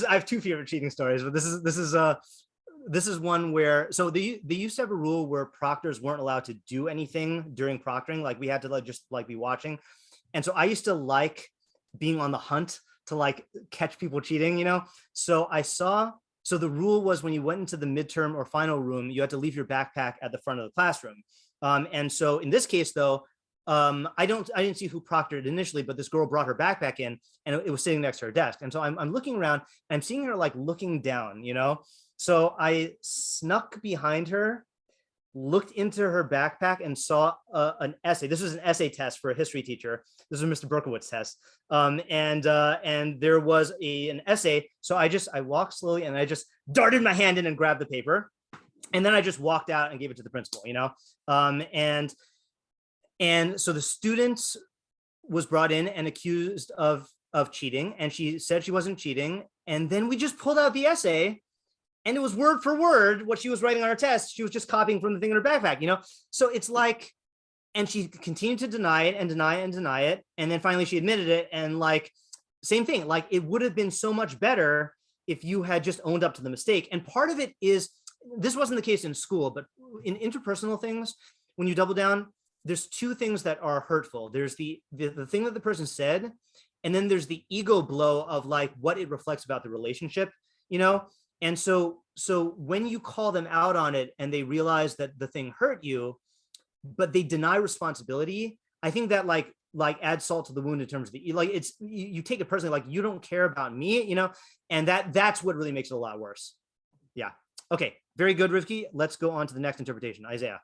I have two favorite cheating stories, but this is one where they used to have a rule where proctors weren't allowed to do anything during proctoring. Like we had to just be watching, and so I used to like being on the hunt to catch people cheating. So So the rule was when you went into the midterm or final room, you had to leave your backpack at the front of the classroom. And so in this case, though. I didn't see who proctored initially, but this girl brought her backpack in and it was sitting next to her desk. And so I'm looking around and I'm seeing her looking down, So I snuck behind her, looked into her backpack and saw an essay. This was an essay test for a history teacher. This was Mr. Berkowitz's test. And there was an essay. So I walked slowly and I just darted my hand in and grabbed the paper. And then I just walked out and gave it to the principal, And so the student was brought in and accused of cheating, and she said she wasn't cheating. And then we just pulled out the essay, and it was word for word what she was writing on her test. She was just copying from the thing in her backpack, So it's and she continued to deny it and deny it and deny it, and then finally she admitted it. And same thing, it would have been so much better if you had just owned up to the mistake. And part of it is this wasn't the case in school, but in interpersonal things, when you double down. There's two things that are hurtful. There's the thing that the person said, and then there's the ego blow of what it reflects about the relationship, And so when you call them out on it and they realize that the thing hurt you, but they deny responsibility, I think that adds salt to the wound in terms of it's you take it personally, you don't care about me, and that's what really makes it a lot worse. Yeah. Okay. Very good, Rivki. Let's go on to the next interpretation. Isaiah.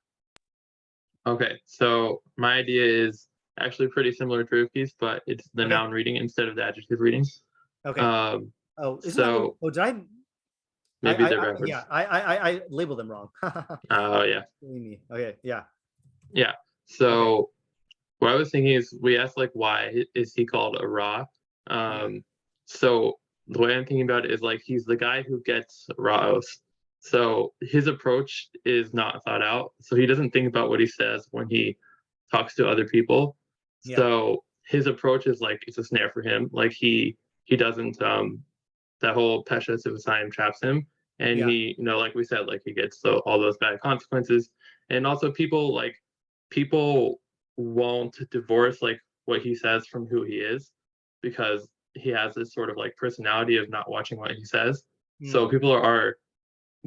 Okay, so my idea is actually pretty similar to Rivki's, but it's the noun reading instead of the adjective reading. Okay. Did I? Maybe they're backwards. Yeah, I labeled them wrong. Oh yeah. Okay. Yeah. Yeah. So what I was thinking is we asked why is he called a Ra? So the way I'm thinking about it is he's the guy who gets Ra'os. So his approach is not thought out. So he doesn't think about what he says when he talks to other people. Yeah. So his approach is it's a snare for him. He doesn't that whole Pesha Sivasayim traps him. And he, like we said, he gets all those bad consequences. And also people won't divorce what he says from who he is, because he has this sort of personality of not watching what he says. So people are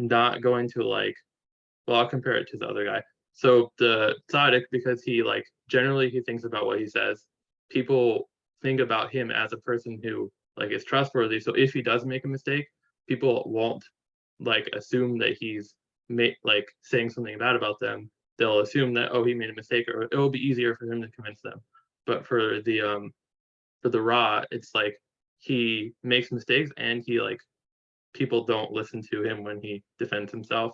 not going to I'll compare it to the other guy. So the tzaddik, because he generally he thinks about what he says, people think about him as a person who is trustworthy. So if he does make a mistake, people won't assume that he's saying something bad about them. They'll assume that he made a mistake, or it will be easier for him to convince them. But for the Ra, it's he makes mistakes and he people don't listen to him when he defends himself,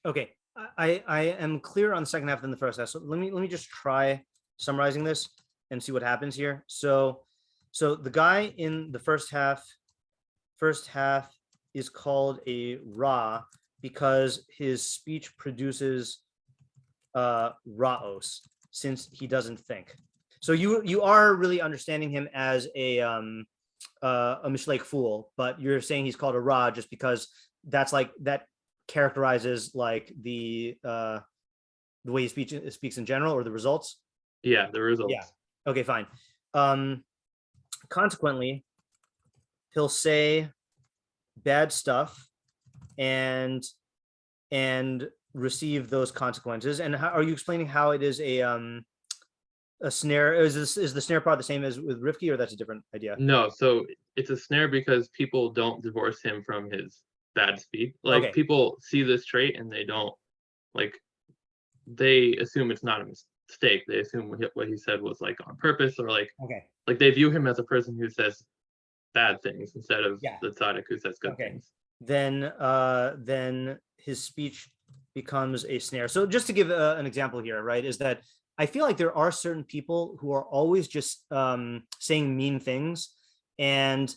Okay, I am clear on the second half than the first half. So let me just try summarizing this and see what happens here. So the guy in the first half is called a Ra because his speech produces Ra'os, since he doesn't think. So you are really understanding him as a Mishlei fool, but you're saying he's called a Ra just because that's that characterizes the way he speaks in general, or the results. Yeah, the results. Yeah. Okay, fine. Consequently, he'll say bad stuff and receive those consequences. And how are you explaining how it is a snare? Is the snare part the same as with Rivki, or that's a different idea? No, so it's a snare because people don't divorce him from his bad speech. People see this trait and they don't they assume it's not a mistake. They assume what he said was on purpose, or they view him as a person who says bad things instead of the tzaddik who says good things. Then his speech becomes a snare. So just to give an example here, right, is that I feel like there are certain people who are always just saying mean things, and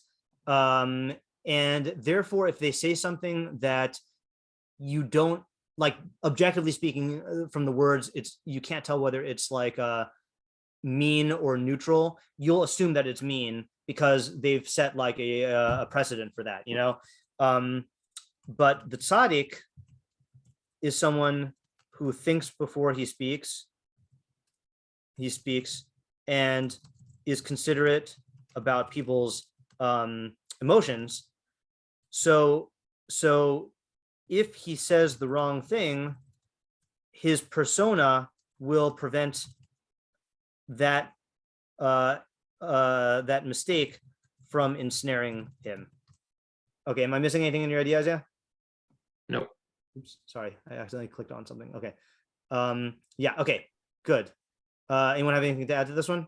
therefore, if they say something that you don't like, objectively speaking, from the words, you can't tell whether it's like mean or neutral. You'll assume that it's mean because they've set like a precedent for that, But the tzaddik is someone who thinks before he speaks. He speaks and is considerate about people's emotions. So if he says the wrong thing, his persona will prevent that that mistake from ensnaring him. Okay, am I missing anything in your ideas? Yeah. No. Oops, sorry, I accidentally clicked on something. Okay. Yeah. Okay. Good. Anyone have anything to add to this one?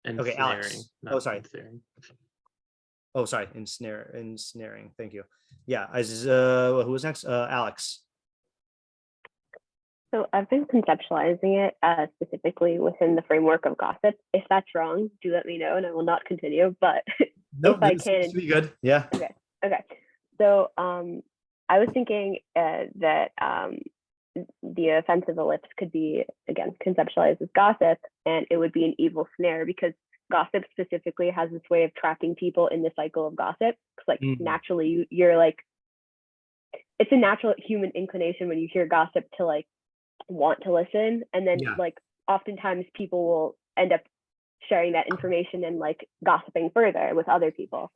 Okay, Alex. Oh, sorry. Oh, sorry. Ensnaring. Thank you. Yeah. Who was next? Alex. So I've been conceptualizing it specifically within the framework of gossip. If that's wrong, do let me know and I will not continue. But nope, if I can, be good. Yeah. Okay. So I was thinking that the offense of the lips could be, again, conceptualized as gossip, and it would be an evil snare because gossip specifically has this way of trapping people in the cycle of gossip. Because naturally you're like, it's a natural human inclination when you hear gossip to like want to listen, and then like oftentimes people will end up sharing that information and like gossiping further with other people.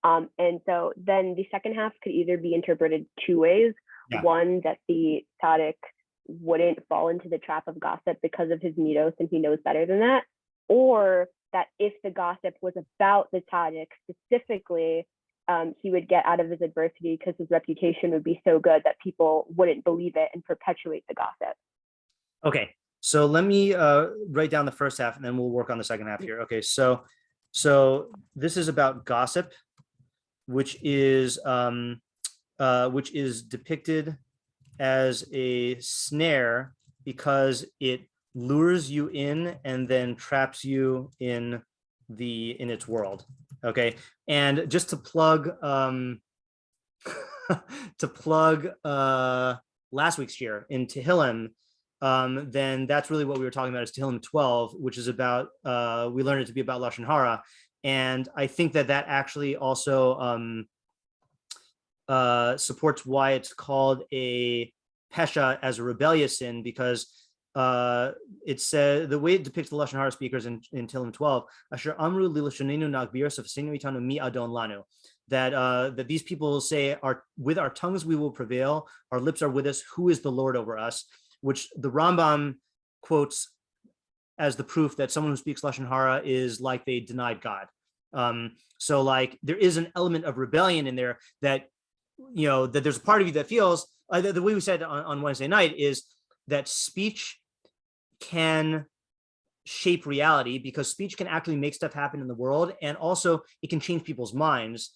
And so then the second half could either be interpreted two ways. One, that the tzaddik wouldn't fall into the trap of gossip because of his midos and he knows better than that, or that if the gossip was about the tzaddik specifically, he would get out of his adversity because his reputation would be so good that people wouldn't believe it and perpetuate the gossip. Okay, so let me write down the first half and then we'll work on the second half here. Okay, so this is about gossip, which is depicted as a snare because it lures you in and then traps you in its world. Okay, and just to plug last week's shiur in Tehillim, then that's really what we were talking about is Tehillim 12, which is about we learned it to be about Lashon Hara, and I think that actually also supports why it's called a pesha as a rebellious sin, because it says the way it depicts the Lashon Hara speakers in Tehillim 12, Asher Amru Lilashonenu Nagbir Safsinu Itanu Mi Adon Lanu, that these people say, with our tongues we will prevail, our lips are with us, who is the Lord over us? Which the Rambam quotes as the proof that someone who speaks Lashon Hara is like they denied God. So like there is an element of rebellion in there that, that there's a part of you that feels, the way we said on Wednesday night is that speech can shape reality because speech can actually make stuff happen in the world, and also it can change people's minds.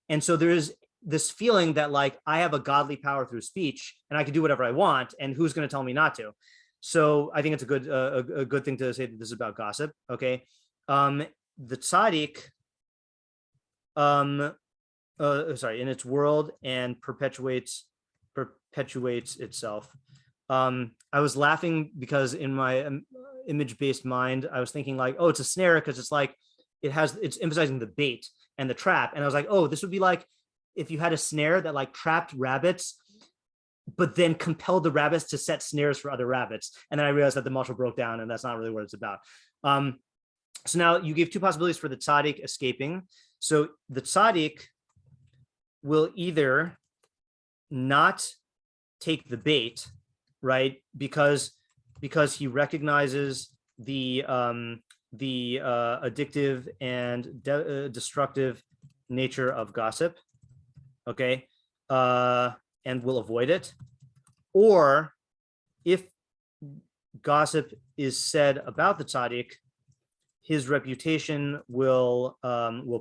And so there is this feeling that like I have a godly power through speech and I can do whatever I want, and who's going to tell me not to? So I think it's a good thing to say that this is about gossip. Okay, the tzaddik, in its world and perpetuates itself. I was laughing because in my image-based mind, I was thinking like, oh, it's a snare because it's like it's emphasizing the bait and the trap. And I was like, oh, this would be like if you had a snare that like trapped rabbits, but then compelled the rabbits to set snares for other rabbits. And then I realized that the mashal broke down and that's not really what it's about. So now you gave two possibilities for the tzaddik escaping. So the tzaddik will either not take the bait, right? Because he recognizes the addictive and destructive nature of gossip, okay, and will avoid it. Or if gossip is said about the tzaddik, his reputation will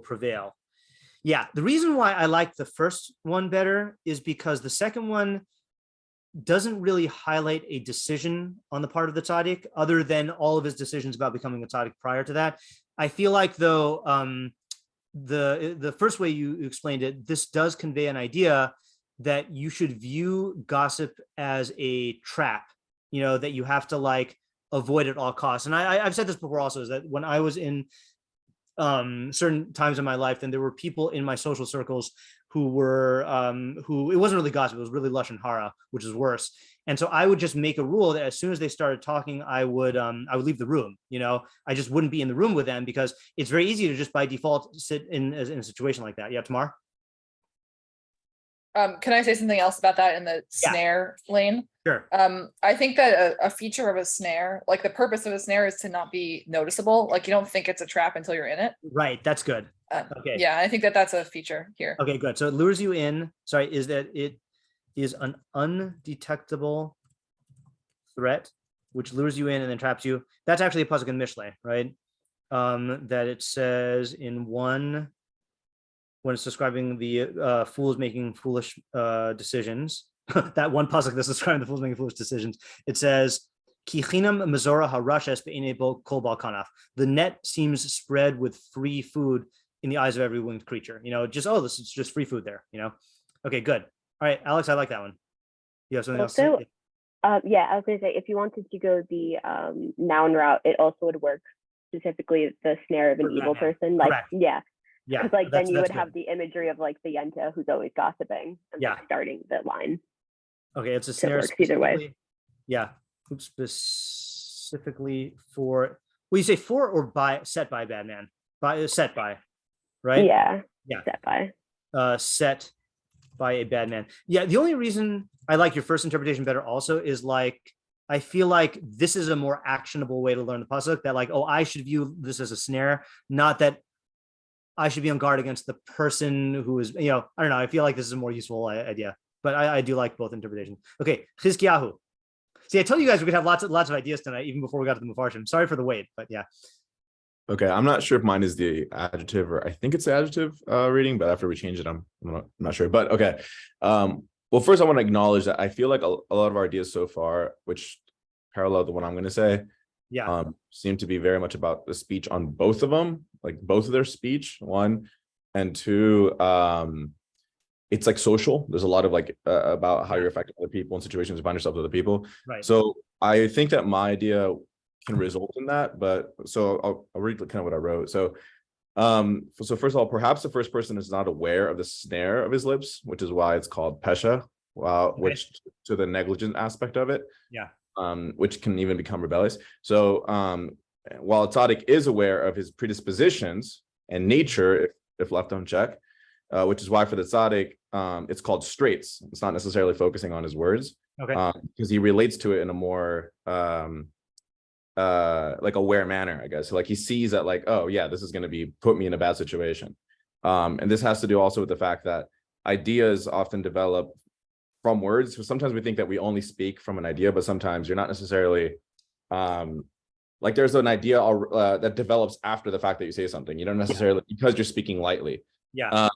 prevail. Yeah, the reason why I like the first one better is because the second one doesn't really highlight a decision on the part of the tzaddik, other than all of his decisions about becoming a tzaddik prior to that. I feel like, though, the first way you explained it, this does convey an idea that you should view gossip as a trap, that you have to like avoid at all costs. And I've said this before also, is that when I was in certain times in my life, then there were people in my social circles who were who, it wasn't really gossip, it was really lashon hara, which is worse. And so I would just make a rule that as soon as they started talking, I would leave the room. I just wouldn't be in the room with them, because it's very easy to just by default sit in a situation like that. Yeah, Tamar? Can I say something else about that in the snare lane? Sure. I think that a feature of a snare, like the purpose of a snare, is to not be noticeable. Like you don't think it's a trap until you're in it. Right. That's good. Okay. Yeah, I think that that's a feature here. Okay, good. So it lures you in. Sorry, is that it is an undetectable threat, which lures you in and then traps you. That's actually a pasuk in Mishlei, right? That it says in one, when it's describing the fools making foolish decisions, that one pasuk that's describing the fools making foolish decisions, it says, Ki chinam mezora harashes be'enei kol bal kanaf. The net seems spread with free food in the eyes of every winged creature. This is just free food there. Okay, good. All right, Alex, I like that one. You have something else to say? Yeah, I was going to say, if you wanted to go the noun route, it also would work, specifically the snare of an evil person. Like, correct. Yeah, because like then you would have the imagery of like the yenta who's always gossiping and starting the line. Okay, it's a snare either way. Yeah, specifically for, well, you say for or by, set by bad man, set by, right? Yeah. Set by a bad man. Yeah, the only reason I like your first interpretation better also is like, I feel like this is a more actionable way to learn the pasuk, that like, oh, I should view this as a snare, not that I should be on guard against the person who is, I don't know. I feel like this is a more useful idea, but I do like both interpretations. Okay, Chizkiyahu. See, I told you guys we could have lots of ideas tonight, even before we got to the Mefarshim. Sorry for the wait, but yeah. Okay, I'm not sure if mine is the adjective, or I think it's the adjective reading, but after we change it, I'm not sure. But okay, well, first I want to acknowledge that I feel like a lot of our ideas so far, which parallel the one I'm going to say, seem to be very much about the speech on both of them, like both of their speech, one, and two, it's like social. There's a lot of like about how you're affecting other people in situations you find yourself with other people. Right. So I think that my idea can result in that, but so I'll read kind of what I wrote. So first of all, perhaps the first person is not aware of the snare of his lips, which is why it's called pesha, which to the negligent aspect of it, which can even become rebellious. So while a tzaddik is aware of his predispositions and nature, if left unchecked, which is why for the tzaddik it's called straits. It's not necessarily focusing on his words, because he relates to it in a more like aware manner, I guess. So like he sees that like, oh yeah, this is going to be put me in a bad situation. And this has to do also with the fact that ideas often develop from words. So sometimes we think that we only speak from an idea, but sometimes you're not necessarily like there's an idea that develops after the fact that you say something. You don't necessarily, because you're speaking lightly.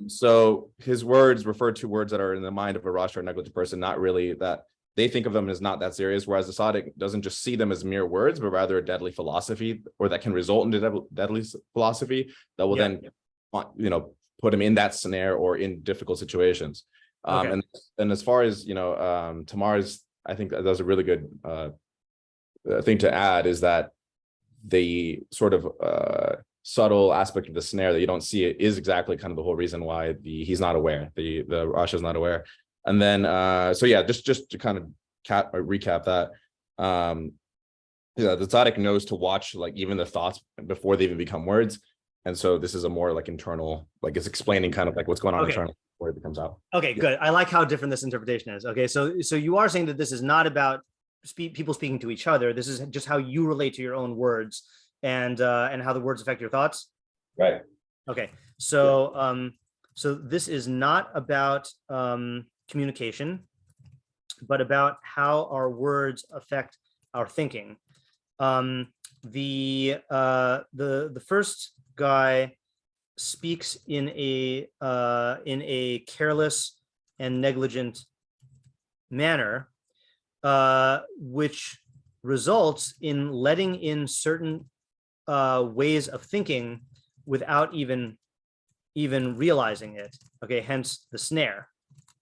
So his words refer to words that are in the mind of a rash or a negligent person, not really that they think of them as not that serious, whereas the tzaddik doesn't just see them as mere words, but rather a deadly philosophy, or that can result in deadly philosophy that will then, put him in that snare or in difficult situations. And as far as, Tamar's, I think that was a really good thing to add, is that the sort of subtle aspect of the snare that you don't see it is exactly kind of the whole reason why he's not aware, the Rasha is not aware. And then, just to kind of recap that, the tzaddik knows to watch like even the thoughts before they even become words. And so this is a more like internal, like it's explaining kind of like what's going on internally before it becomes out. Okay, good. I like how different this interpretation is. Okay, so you are saying that this is not about people speaking to each other. This is just how you relate to your own words and how the words affect your thoughts. Right. Okay, so so this is not about communication, but about how our words affect our thinking. The first guy speaks in a careless and negligent manner, which results in letting in certain ways of thinking without even realizing it. Okay, hence the snare.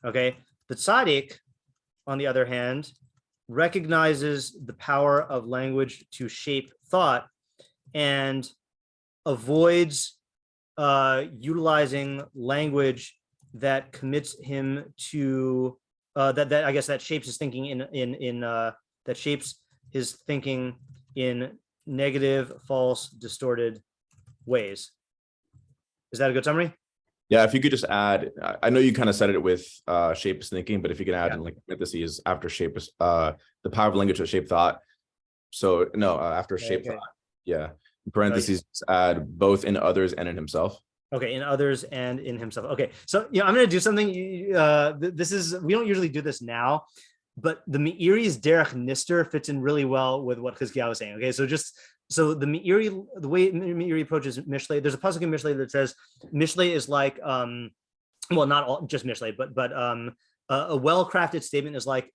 Okay, the tzaddik, on the other hand, recognizes the power of language to shape thought and avoids utilizing language that commits him to that shapes his thinking that shapes his thinking in negative, false, distorted ways. Is that a good summary? Yeah, if you could just add, I know you kind of said it with shape is thinking, but if you can add in like parentheses after shape is the power of language to shape thought. So no, after shape thought, yeah. In parentheses, add both in others and in himself. Okay, in others and in himself. Okay, so I'm going to do something. This is, we don't usually do this now, but the Meiri's derech nister fits in really well with what Chizkiyahu was saying. Okay, so the Meiri, the way Meiri approaches Mishlei, there's a pasuk in Mishlei that says Mishlei is like, well, not all, just Mishlei, but a well-crafted statement is like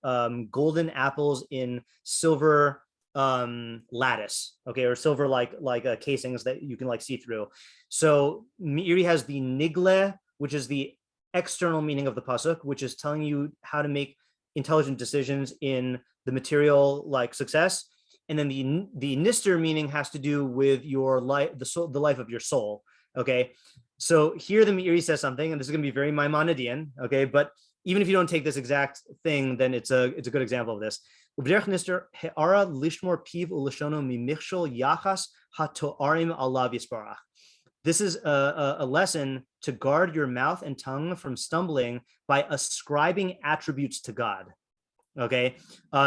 golden apples in silver lattice, okay, or silver like casings that you can like see through. So Meiri has the nigle, which is the external meaning of the pasuk, which is telling you how to make intelligent decisions in the material like success. And then the nister meaning has to do with your life, the life of your soul. Okay, so here the Meiri says something, and this is going to be very Maimonidean. Okay, but even if you don't take this exact thing, then it's a good example of this. This is a lesson to guard your mouth and tongue from stumbling by ascribing attributes to God. Okay,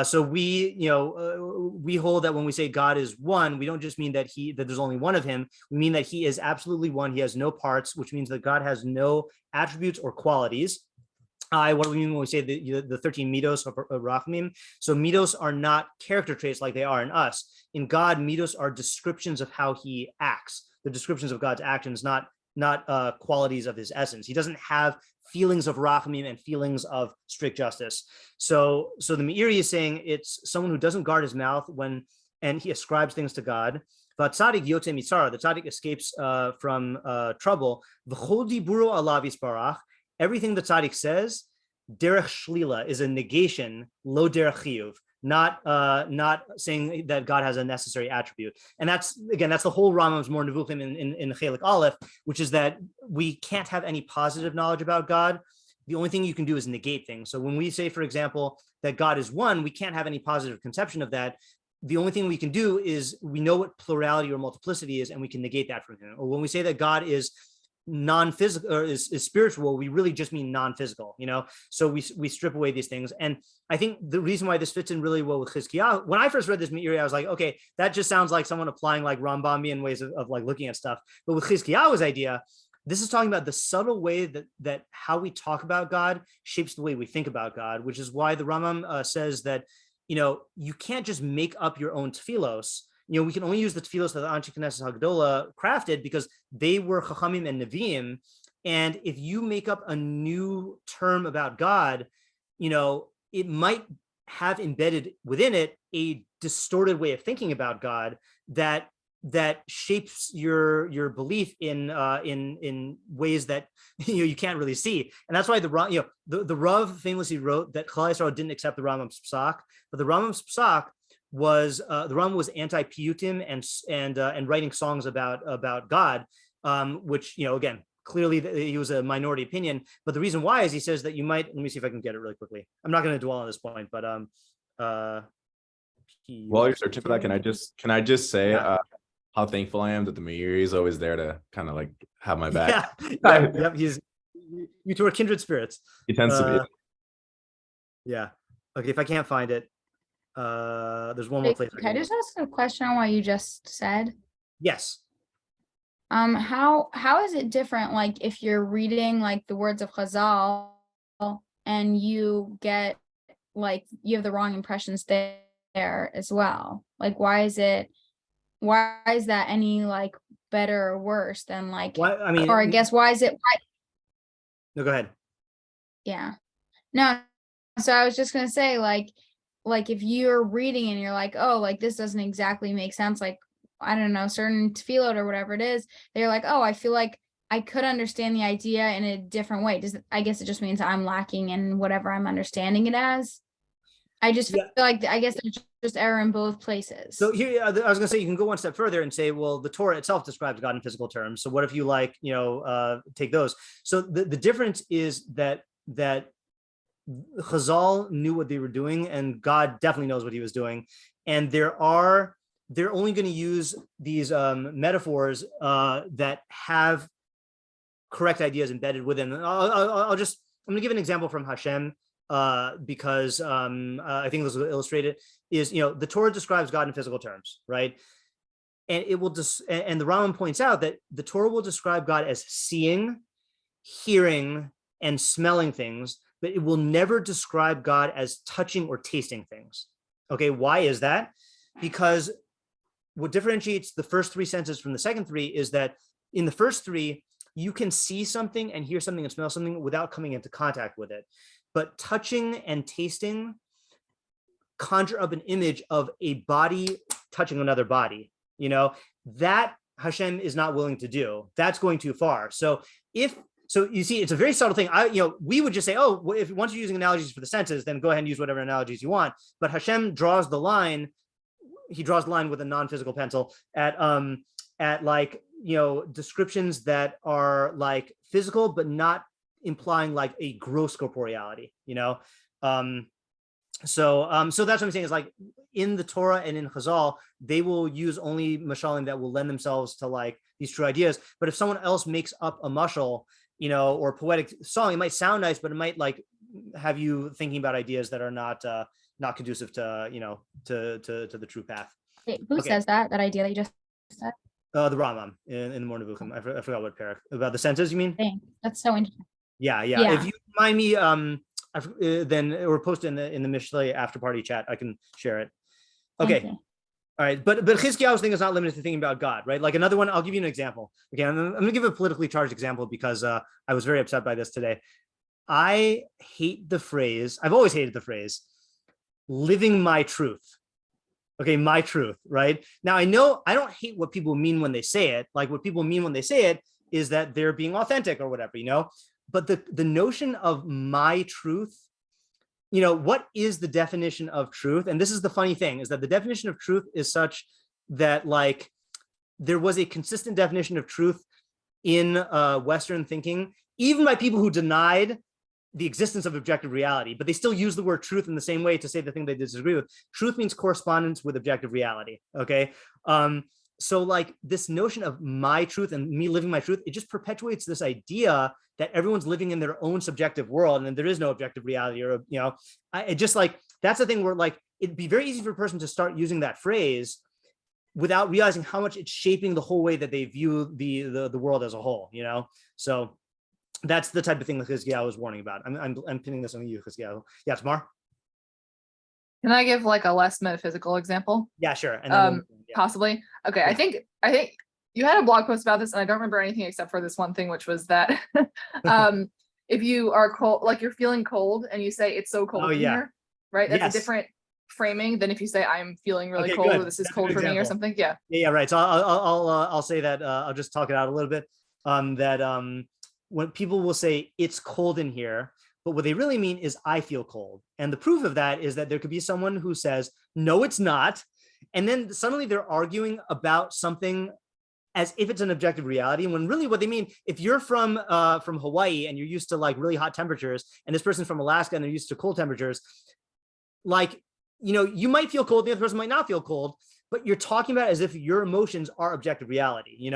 so we hold that when we say God is one, we don't just mean that there's only one of him. We mean that he is absolutely one. He has no parts, which means that God has no attributes or qualities. What do we mean when we say the 13 midos of Rachamim? So midos are not character traits like they are in us. In God, midos are descriptions of how he acts. The descriptions of God's actions, not qualities of his essence. He doesn't have feelings of Rachamim and feelings of strict justice. So the Meiri is saying it's someone who doesn't guard his mouth and he ascribes things to God. But tzaddik yote mitzara, the tzaddik escapes from trouble. V'chol diburo alav yisbarach. Everything the tzaddik says, derech shlila, is a negation, lo derech chiyuv, not saying that God has a necessary attribute. And that's the whole Rambam's More Nevuchim in Chelik Aleph, which is that we can't have any positive knowledge about God. The only thing you can do is negate things. So when we say, for example, that God is one, we can't have any positive conception of that. The only thing we can do is we know what plurality or multiplicity is, and we can negate that from him. Or when we say that God is non-physical or is spiritual, we really just mean non-physical, so we strip away these things. And I think the reason why this fits in really well with Chizkiyahu, when I first read this Meiri, I was like, okay, that just sounds like someone applying like Rambamian ways of like looking at stuff. But with Chizkiyahu's idea, this is talking about the subtle way that how we talk about God shapes the way we think about God, which is why the Rambam says that you can't just make up your own tefillos. We can only use the tefillos that the Anshe Knesset Hagdola crafted because they were Chachamim and Nevi'im. And if you make up a new term about God, it might have embedded within it a distorted way of thinking about God that shapes your belief in ways that you can't really see. And that's why the Rav famously wrote that Klal Yisrael didn't accept the Rambam's psak, but the Rambam's psak was the Rambam was anti-piyutim and writing songs about God, which again clearly he was a minority opinion. But the reason why is he says that you might. Let me see if I can get it really quickly. I'm not going to dwell on this point, but while you're searching for that, can I just say how thankful I am that the Meiri is always there to kind of like have my back. Yep. You two are kindred spirits. He tends to be. Yeah. Okay. If I can't find it. There's one more place. Can I just ask a question on what you just said? Yes. How is it different? Like if you're reading like the words of Chazal and you get like you have the wrong impressions there as well. Like why is that any like better or worse than like? Or I guess why is it? No, go ahead. Yeah. No. So I was just gonna say like. like if you're reading and you're like, oh, like this doesn't exactly make sense, like I don't know, certain tefillot or whatever it is, they're like, oh, I feel like I could understand the idea in a different way. I guess it just means I'm lacking in whatever I'm understanding it as. I just feel like I guess there's just error in both places. So here, I was gonna say, you can go one step further and say, well, the Torah itself describes God in physical terms. So what if you like, take those? So the difference is that Chazal knew what they were doing, and God definitely knows what he was doing. And they're only going to use these metaphors that have correct ideas embedded within. I'm going to give an example from Hashem because I think this will illustrate it. Is the Torah describes God in physical terms, right? And it will and the Rambam points out that the Torah will describe God as seeing, hearing, and smelling things, but it will never describe God as touching or tasting things. Okay, why is that? Because what differentiates the first three senses from the second three is that in the first three, you can see something and hear something and smell something without coming into contact with it. But touching and tasting conjure up an image of a body touching another body. That Hashem is not willing to do. That's going too far. So you see, it's a very subtle thing. We would just say, oh, well, if once you're using analogies for the senses, then go ahead and use whatever analogies you want. But Hashem draws the line. He draws the line with a non-physical pencil at descriptions that are like physical, but not implying like a gross corporeality. So that's what I'm saying is like in the Torah and in Chazal, they will use only mashalim that will lend themselves to like these true ideas. But if someone else makes up a mashal, or poetic song, it might sound nice, but it might like have you thinking about ideas that are not conducive to to the true path. Wait, who says that idea that you just said? The Rambam in the Morning Bukhim. I forgot what parak about the senses. You mean? That's so interesting. Yeah. If you remind me, then or post in the Mishlei after party chat, I can share it. Okay. All right, but Chizkiyahu's thing is not limited to thinking about God, right? Like another one, I'll give you an example. Okay, I'm going to give a politically charged example because I was very upset by this today. I hate the phrase, I've always hated the phrase, living my truth. Okay, my truth, right? Now, I know I don't hate what people mean when they say it. Like what people mean when they say it is that they're being authentic or whatever, But the notion of my truth, what is the definition of truth? And this is the funny thing, is that the definition of truth is such that like there was a consistent definition of truth in Western thinking, even by people who denied the existence of objective reality, but they still use the word truth in the same way to say the thing they disagree with. Truth means correspondence with objective reality, okay? So like this notion of my truth and me living my truth, it just perpetuates this idea that everyone's living in their own subjective world and then there is no objective reality or, it just like, that's the thing where like, it'd be very easy for a person to start using that phrase without realizing how much it's shaping the whole way that they view the world as a whole, So that's the type of thing that Chizkiyahu was warning about. I'm pinning this on you, Chizkiyahu. Yeah, Tamar? Can I give like a less metaphysical example? Yeah, sure. And then possibly. Okay, yeah. I think you had a blog post about this, and I don't remember anything except for this one thing, which was that if you are cold, like you're feeling cold, and you say it's so cold in here, right? That's a different framing than if you say I'm feeling really cold, or this is cold for me, or something. Yeah. Yeah, right. So I'll say that I'll just talk it out a little bit. When people will say it's cold in here, but what they really mean is I feel cold. And the proof of that is that there could be someone who says, no, it's not. And then suddenly they're arguing about something as if it's an objective reality. When really what they mean, if you're from Hawaii and you're used to like really hot temperatures, and this person's from Alaska and they're used to cold temperatures, like, you might feel cold, the other person might not feel cold, but you're talking about it as if your emotions are objective reality,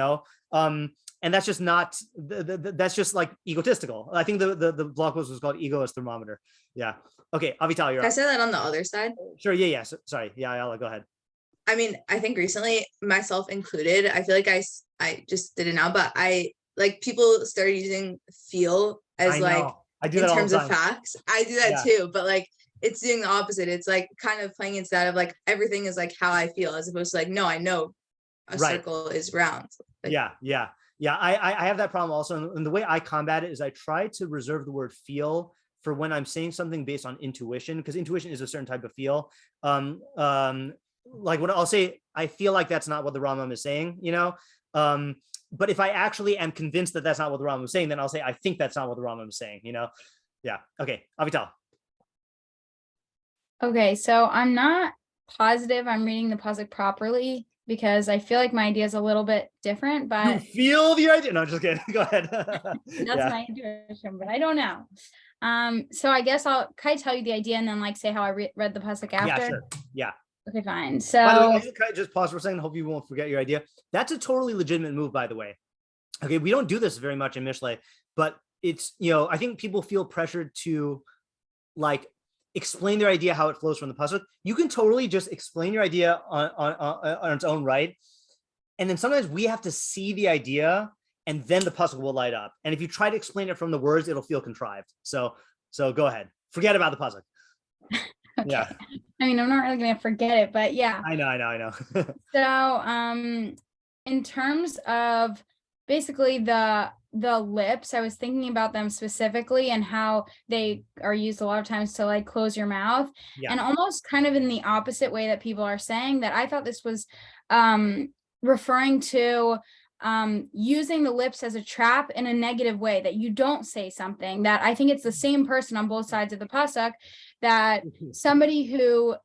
and that's just not, that's just like egotistical. I think the blog post was called Ego as Thermometer. Yeah. Okay, Avital, you're up. Can I say that on the other side? Sure, yeah. Sorry, yeah, Ayala, go ahead. I mean, I think recently, myself included, I feel like I just did it now, but people started using feel as like, I do in terms of facts. I do that too, but like, it's doing the opposite. It's like kind of playing into that of like, everything is like how I feel, as opposed to like, no, I know a circle is round. Like, yeah. I have that problem also. And the way I combat it is I try to reserve the word feel for when I'm saying something based on intuition, because intuition is a certain type of feel. Like when I'll say, I feel like that's not what the Rambam is saying, but if I actually am convinced that that's not what the Rambam is saying, then I'll say, I think that's not what the Rambam is saying, Yeah. Okay. Avital. Okay. So I'm not positive I'm reading the pasuk properly because I feel like my idea is a little bit different, but you feel the idea. No, just kidding. Go ahead. That's my intuition, but I don't know. So I guess can I tell you the idea and then like say how I read the pasuk after? Yeah, sure. Yeah. Okay, fine. By the way, So can I just pause for a second? Hope you won't forget your idea. That's a totally legitimate move, by the way. Okay, we don't do this very much in Mishlei, but it's, I think people feel pressured to like explain their idea how it flows from the pasuk. You can totally just explain your idea on its own right. And then sometimes we have to see the idea and then the pasuk will light up. And if you try to explain it from the words, it'll feel contrived. So go ahead. Forget about the pasuk. okay. Yeah. I mean, I'm not really gonna forget it, but yeah. I know. So in terms of basically the lips, I was thinking about them specifically and how they are used a lot of times to like close your mouth, and almost kind of in the opposite way that people are saying that. I thought this was referring to using the lips as a trap in a negative way, that you don't say something, that I think it's the same person on both sides of the pasuk, that somebody who,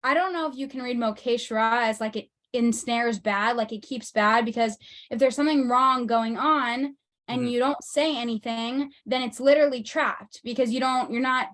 I don't know if you can read Mokesh Ra as like it ensnares bad, like it keeps bad, because if there's something wrong going on and you don't say anything, then it's literally trapped because you're not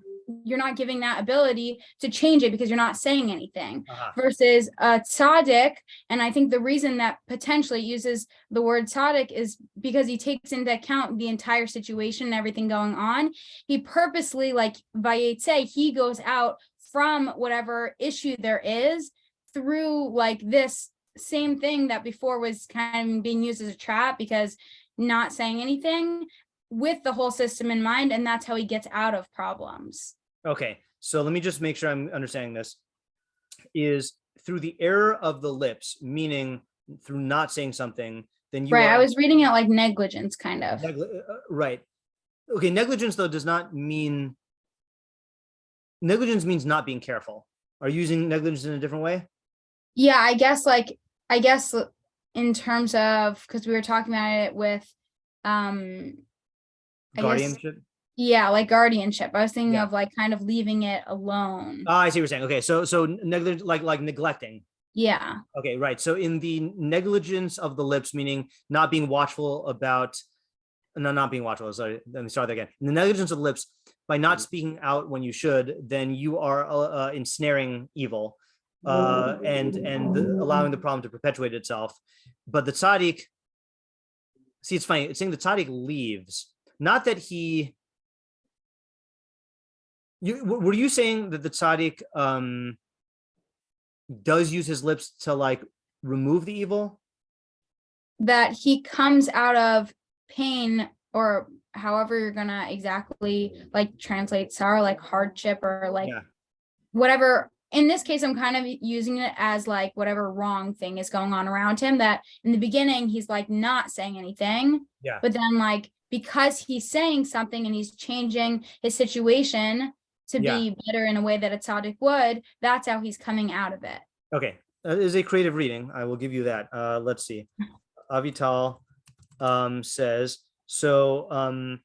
giving that ability to change it because you're not saying anything. Versus a tzaddik, and I think the reason that potentially uses the word tzaddik is because he takes into account the entire situation and everything going on. He purposely, like Vayetze, he goes out from whatever issue there is through like this same thing that before was kind of being used as a trap, because not saying anything with the whole system in mind, and that's how he gets out of problems. Okay, so let me just make sure I'm understanding this. Is through the error of the lips, meaning through not saying something, then you right. I was reading it like negligence, kind of. Right. Okay, negligence though does not mean. Negligence means not being careful. Are you using negligence in a different way? Yeah, I guess in terms of, because we were talking about it with guardianship. Like guardianship. I was thinking of like kind of leaving it alone. Oh, I see what you're saying. Okay, so negligence, like neglecting. Yeah. Okay, right. So in the negligence of the lips, meaning not being watchful about, not being watchful. Sorry, let me start that again. In the negligence of the lips, by not speaking out when you should, then you are ensnaring evil, and allowing the problem to perpetuate itself. But the tzaddik, see, it's funny. It's saying the tzaddik leaves, not that he. Were you saying that the tzaddik does use his lips to like remove the evil? That he comes out of pain, or however you're gonna exactly like translate sorrow, like hardship or like whatever. In this case, I'm kind of using it as like whatever wrong thing is going on around him, that in the beginning he's like not saying anything, but then like because he's saying something and he's changing his situation to be better in a way that a tzaddik would, that's how he's coming out of it. Okay, that is a creative reading. I will give you that. Let's see. Avital says, so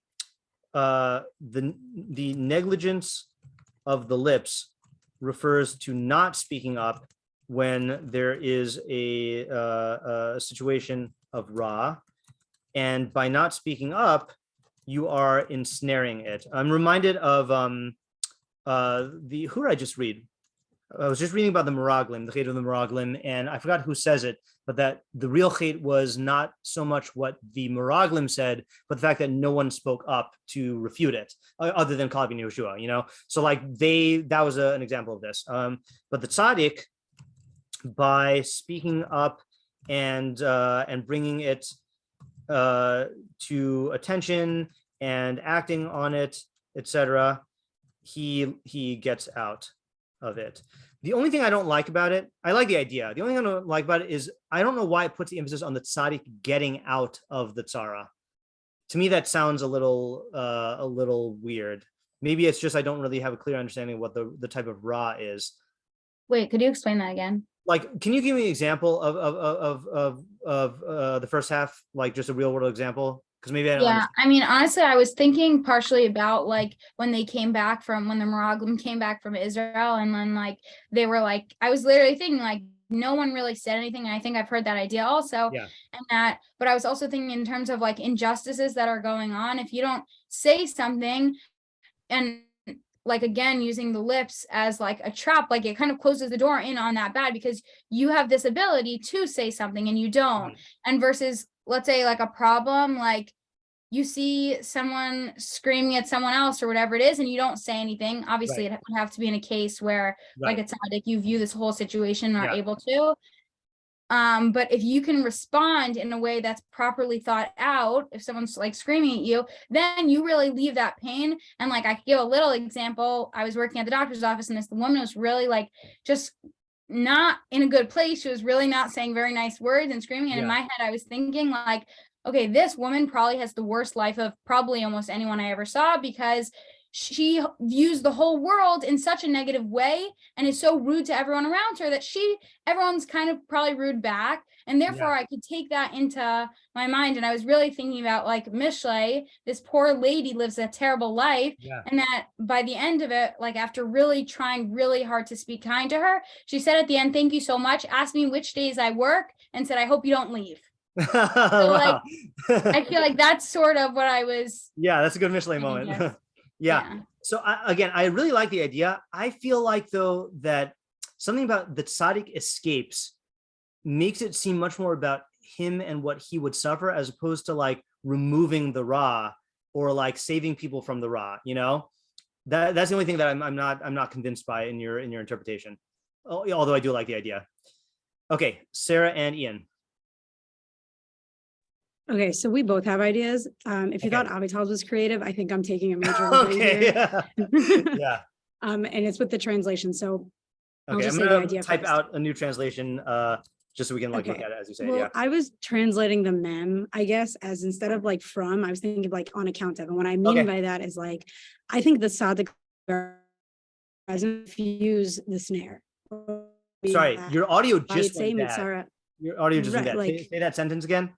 the negligence of the lips refers to not speaking up when there is a situation of Ra, and by not speaking up, you are ensnaring it. I'm reminded of who did I just read? I was just reading about the Meraglim, the Chet of the Meraglim, and I forgot who says it, but that the real Chet was not so much what the Meraglim said, but the fact that no one spoke up to refute it, other than Caleb and Yehoshua, So like that was an example of this. But the tzaddik, by speaking up and bringing it to attention and acting on it, etc., he gets out of it. The only thing I don't like about it, I like the idea. The only thing I don't like about it is I don't know why it puts the emphasis on the tzaddik getting out of the tzara. To me, that sounds a little weird. Maybe it's just I don't really have a clear understanding of what the type of ra is. Wait, could you explain that again? Like, can you give me an example of the first half, like just a real world example? Because maybe I don't understand. I mean, honestly, I was thinking partially about like when the Meraglim came back from Israel, and then like they were like, I was literally thinking like no one really said anything. And I think I've heard that idea also. Yeah. But I was also thinking in terms of like injustices that are going on, if you don't say something, and like, again, using the lips as like a trap, like it kind of closes the door in on that bad, because you have this ability to say something and you don't. And versus, let's say like a problem, like you see someone screaming at someone else or whatever it is, and you don't say anything. Obviously it would have to be in a case where like it's like you view this whole situation and are able to. But if you can respond in a way that's properly thought out, if someone's like screaming at you, then you really leave that pain. And like, I could give a little example. I was working at the doctor's office, and the woman was really like, just not in a good place. She was really not saying very nice words and screaming. And in my head, I was thinking like, okay, this woman probably has the worst life of probably almost anyone I ever saw, because she views the whole world in such a negative way and is so rude to everyone around her that everyone's kind of probably rude back. And therefore I could take that into my mind. And I was really thinking about like Mishlei, this poor lady lives a terrible life. And that by the end of it, like after really trying really hard to speak kind to her, she said at the end, "Thank you so much," asked me which days I work, and said, "I hope you don't leave." So like, I feel like that's sort of what I was. Yeah, that's a good Mishlei moment. Yeah. So I really like the idea. I feel like though that something about the tzaddik escapes makes it seem much more about him and what he would suffer, as opposed to like removing the ra or like saving people from the ra. You know, that's the only thing that I'm not convinced by in your interpretation. Although I do like the idea. Okay, Sarah and Ian. Okay, so we both have ideas. If you thought Avital's was creative, I think I'm taking a major okay. Yeah. And it's with the translation. So okay, I'm gonna type out a new translation just so we can like look at it as you say. Well, I was translating the mem, I guess, as instead of like from, I was thinking like on account of. And what I mean by that is like, I think the tzaddik doesn't use the snare. Sorry, your audio just went bad. Your audio just went bad. Say that sentence again.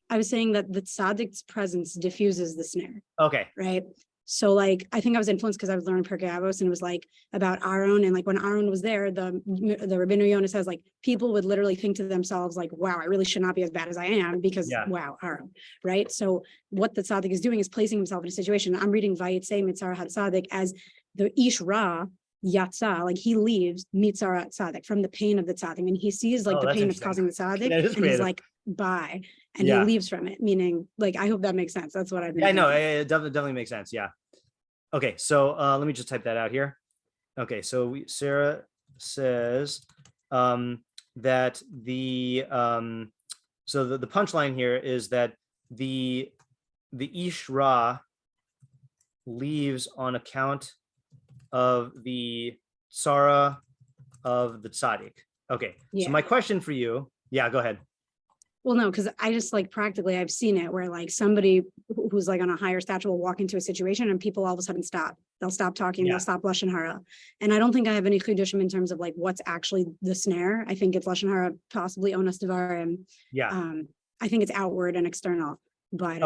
I was saying that the tzaddik's presence diffuses the snare. Okay. Right. So like, I think I was influenced because I was learning Pirkei Avos, and it was like about Aaron, and like when Aaron was there, the Rabbeinu Yonah says like people would literally think to themselves like, wow, I really should not be as bad as I am because wow, Aaron. Right. So what the tzaddik is doing is placing himself in a situation. I'm reading Vayitze Mitzar HaTzadik as the Ish Ra Yatsa, like he leaves Mitzar HaTzadik from the pain of the tzaddik, and he sees like the pain that's causing the tzaddik, and he's like, bye. And he leaves from it, meaning like, I hope that makes sense. That's what I've been thinking. I know, it definitely makes sense. Yeah. Okay, so let me just type that out here. Okay, so Sarah says that the punchline here is that the Ish Ra leaves on account of the Tzara of the Tzaddik. Okay, so my question for you, go ahead. Well, no, because I just like practically I've seen it where like somebody who's like on a higher stature will walk into a situation and people all of a sudden stop. They'll stop talking. They'll stop lashon hara. And I don't think I have any chidushim in terms of like what's actually the snare. I think it's lashon hara, possibly onas devarim. I think it's outward and external. But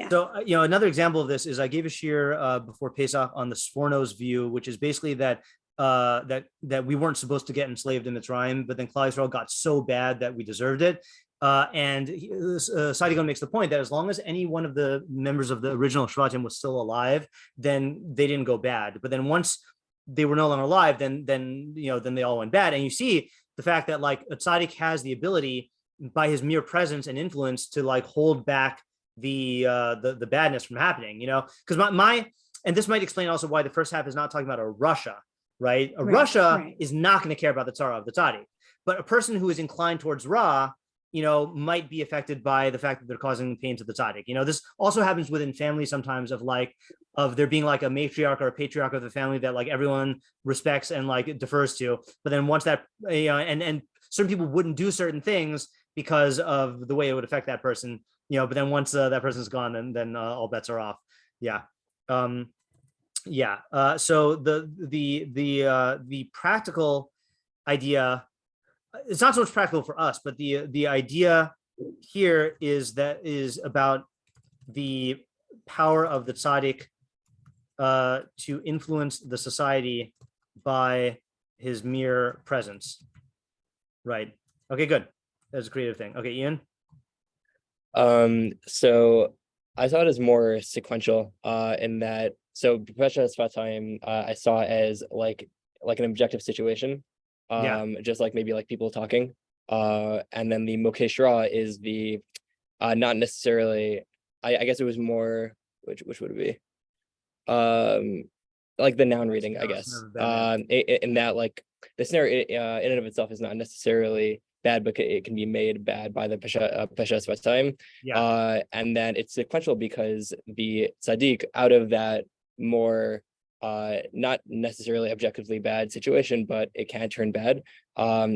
So another example of this is I gave a shiur before Pesach on the Sforno's view, which is basically that we weren't supposed to get enslaved in Mitzrayim, but then Klal Yisrael got so bad that we deserved it. And Sadigon makes the point that as long as any one of the members of the original Shvatim was still alive, then they didn't go bad. But then once they were no longer alive, then they all went bad. And you see the fact that like a tzaddik has the ability by his mere presence and influence to like hold back the badness from happening. Because and this might explain also why the first half is not talking about a Russia, right? Russia is not going to care about the tzara of the tzaddik, but a person who is inclined towards Ra, might be affected by the fact that they're causing pain to the tzaddik. This also happens within families sometimes of there being like a matriarch or a patriarch of the family that like everyone respects and like defers to. But then once that, and certain people wouldn't do certain things because of the way it would affect that person, but then once that person's gone, then all bets are off. Yeah. Yeah. So the practical idea, it's not so much practical for us, but the idea here is about the power of the tzaddik to influence the society by his mere presence. Right. Okay, good. That's a creative thing. Okay, Ian. So I saw it as more sequential in that, so Pesha Sfatim I saw as like an objective situation, just like maybe like people talking, and then the Mokesh Ra is the not necessarily, I guess it was more, which would it be, like the noun reading, I guess, in that like the snare in and of itself is not necessarily bad, but it can be made bad by the Pesha Sfatim. And then it's sequential because the tzaddik, out of that more not necessarily objectively bad situation, but it can turn bad.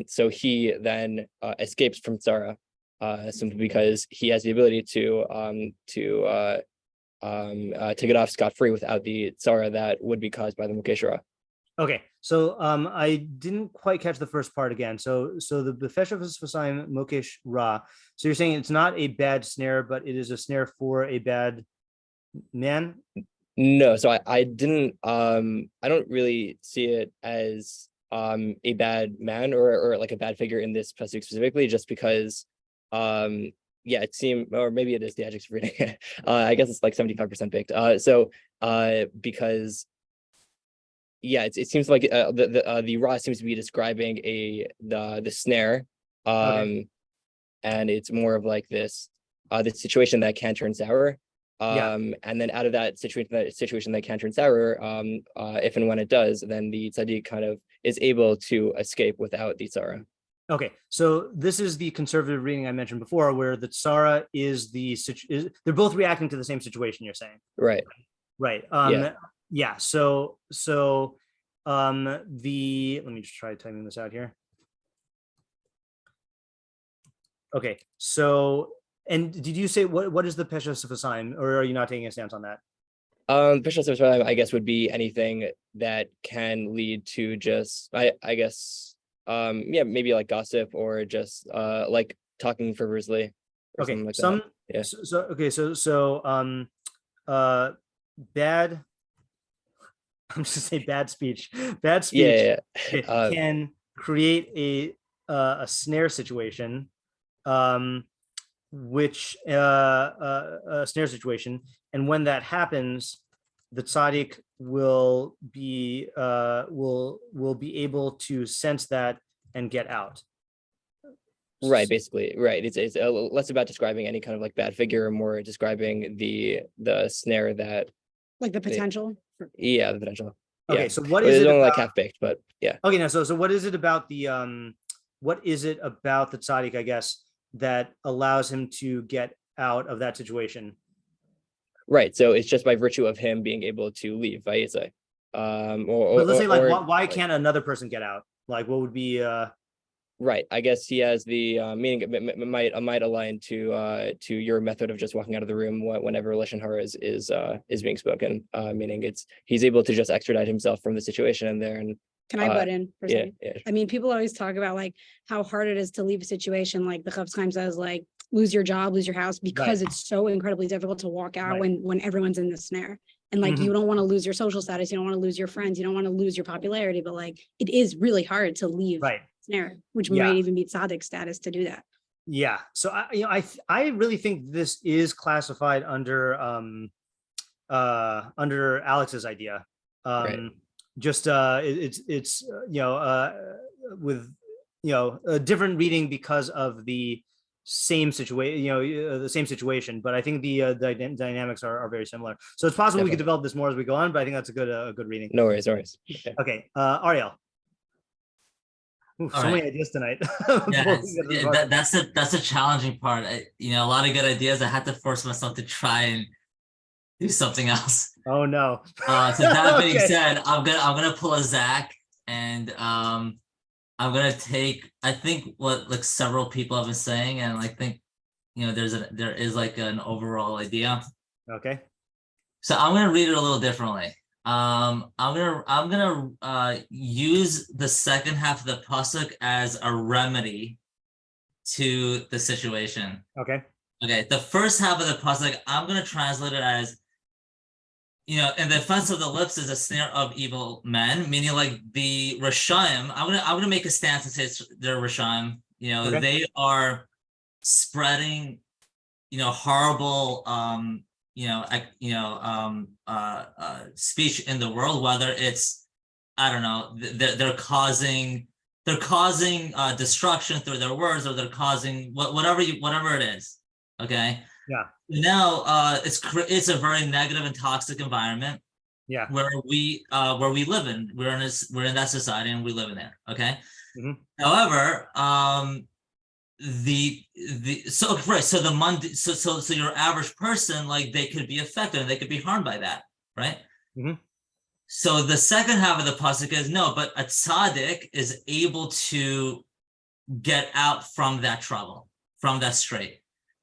So he then escapes from tzara, simply because he has the ability to get off scot-free without the tzara that would be caused by the Mokesh Ra. Okay, so I didn't quite catch the first part again. So the Befesh of Sfasim Mokesh Ra. So you're saying it's not a bad snare, but it is a snare for a bad man? No, so I didn't I don't really see it as a bad man or like a bad figure in this pasuk specifically, just because yeah, it seemed, or maybe it is the adjective reading. I guess it's like 75% baked. Because yeah, it seems like the Ra seems to be describing the snare, and it's more of like this situation that can turn sour. And then out of that situation that can turn sour, if and when it does, then the tzaddik kind of is able to escape without the tzara. Okay, so this is the conservative reading I mentioned before, where the tzara is they're both reacting to the same situation. You're saying, right? Yeah. So let me just try typing this out here. Okay, so, and did you say what is the Pesha Sfasim, or are you not taking a stance on that? Pesha Sfasim, I guess, would be anything that can lead to just, I guess, yeah, maybe like gossip or just like talking frivolously. Okay, like some that. Yeah. Bad. I'm just gonna say bad speech. Can create a snare situation, which a snare situation, and when that happens, the tzaddik will be able to sense that and get out. Right, basically, right. It's less about describing any kind of like bad figure, more describing the snare that, like the potential. Yeah, the potential. Okay, yeah. So what is it about, like half baked, but yeah. Okay, now so what is it about the tzaddik, I guess, that allows him to get out of that situation? Right. So it's just by virtue of him being able to leave, I say. But let's say like why can't another person get out? Like what would be Right. I guess he has the meaning. It might align to your method of just walking out of the room whenever lashon hara is being spoken. Meaning he's able to just extradite himself from the situation in there. And can I butt in for a second? Yeah. I mean, people always talk about like how hard it is to leave a situation. Like the Chofetz Chaim says, like lose your job, lose your house, because it's so incredibly difficult to walk out when everyone's in the snare. And like you don't want to lose your social status, you don't want to lose your friends, you don't want to lose your popularity, but like it is really hard to leave snare, which might even be tzaddik status to do that. Yeah. So I really think this is classified under Alex's idea. Just it's with a different reading because of the same situation, but I think the dynamics are very similar. So it's possible we could develop this more as we go on, but I think that's a good reading. No worries. Okay, Ariel. Many ideas tonight. That's a challenging part. A lot of good ideas. I had to force myself to try and do something else. Oh no. So that being said, I'm gonna pull a Zach, and I'm gonna take, I think, what like several people have been saying, and I think there is like an overall idea. Okay. So I'm gonna read it a little differently. I'm gonna use the second half of the pasuk as a remedy to the situation. Okay. The first half of the pasuk, I'm gonna translate it as, in the offense of the lips is a snare of evil men, meaning like the Rashaim. I'm gonna make a stance and say they're Rashaim. Okay. They are spreading, horrible, speech in the world. Whether it's, I don't know, they're causing destruction through their words, or they're causing whatever it is. Okay. Yeah. Now, it's a very negative and toxic environment. Yeah. Where we live in. We're in that society and we live in there. Okay. Mm-hmm. However, so your average person, like, they could be affected and they could be harmed by that, right? Mm-hmm. So the second half of the pasuk is no, but a tzaddik is able to get out from that trouble, from that strait.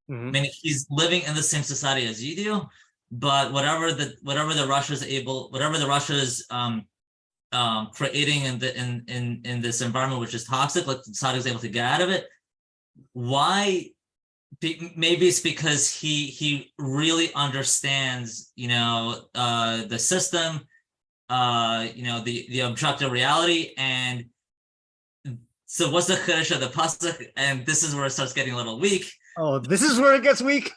Mm-hmm. I mean, he's living in the same society as you do, but whatever the Russia's creating in this environment, which is toxic, like the tzaddik is able to get out of it. Why? Maybe it's because he really understands, the system, the objective reality. And so what's the chiddush of the pasuk? And this is where it starts getting a little weak. Oh, this is where it gets weak.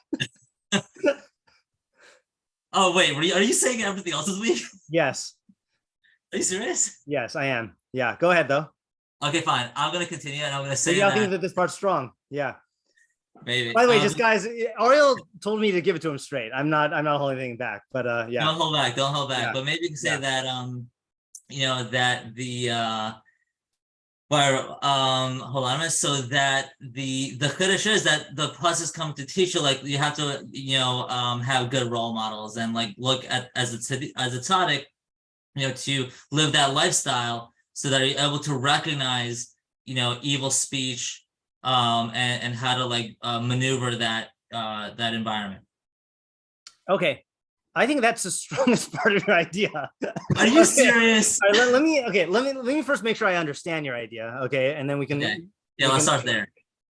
Oh wait, are you saying everything else is weak? Yes. Are you serious? Yes, I am. Yeah, go ahead though. Okay, fine. I'm gonna continue, and I'm gonna say I think that this part's strong. Yeah. Maybe. By the way, just guys, Ariel told me to give it to him straight. I'm not holding anything back. But yeah. Don't hold back. Yeah. But maybe you can say that that the hold on a minute. So that the chiddush is that the pasuk is coming to teach you, like, you have to have good role models and like look at as a tzaddik, to live that lifestyle, so that you're able to recognize evil speech, and how to maneuver that environment. Okay, I think that's the strongest part of your idea. Are you serious? All right, let me first make sure I understand your idea. Okay, and then we can. Okay. Yeah, let's start there.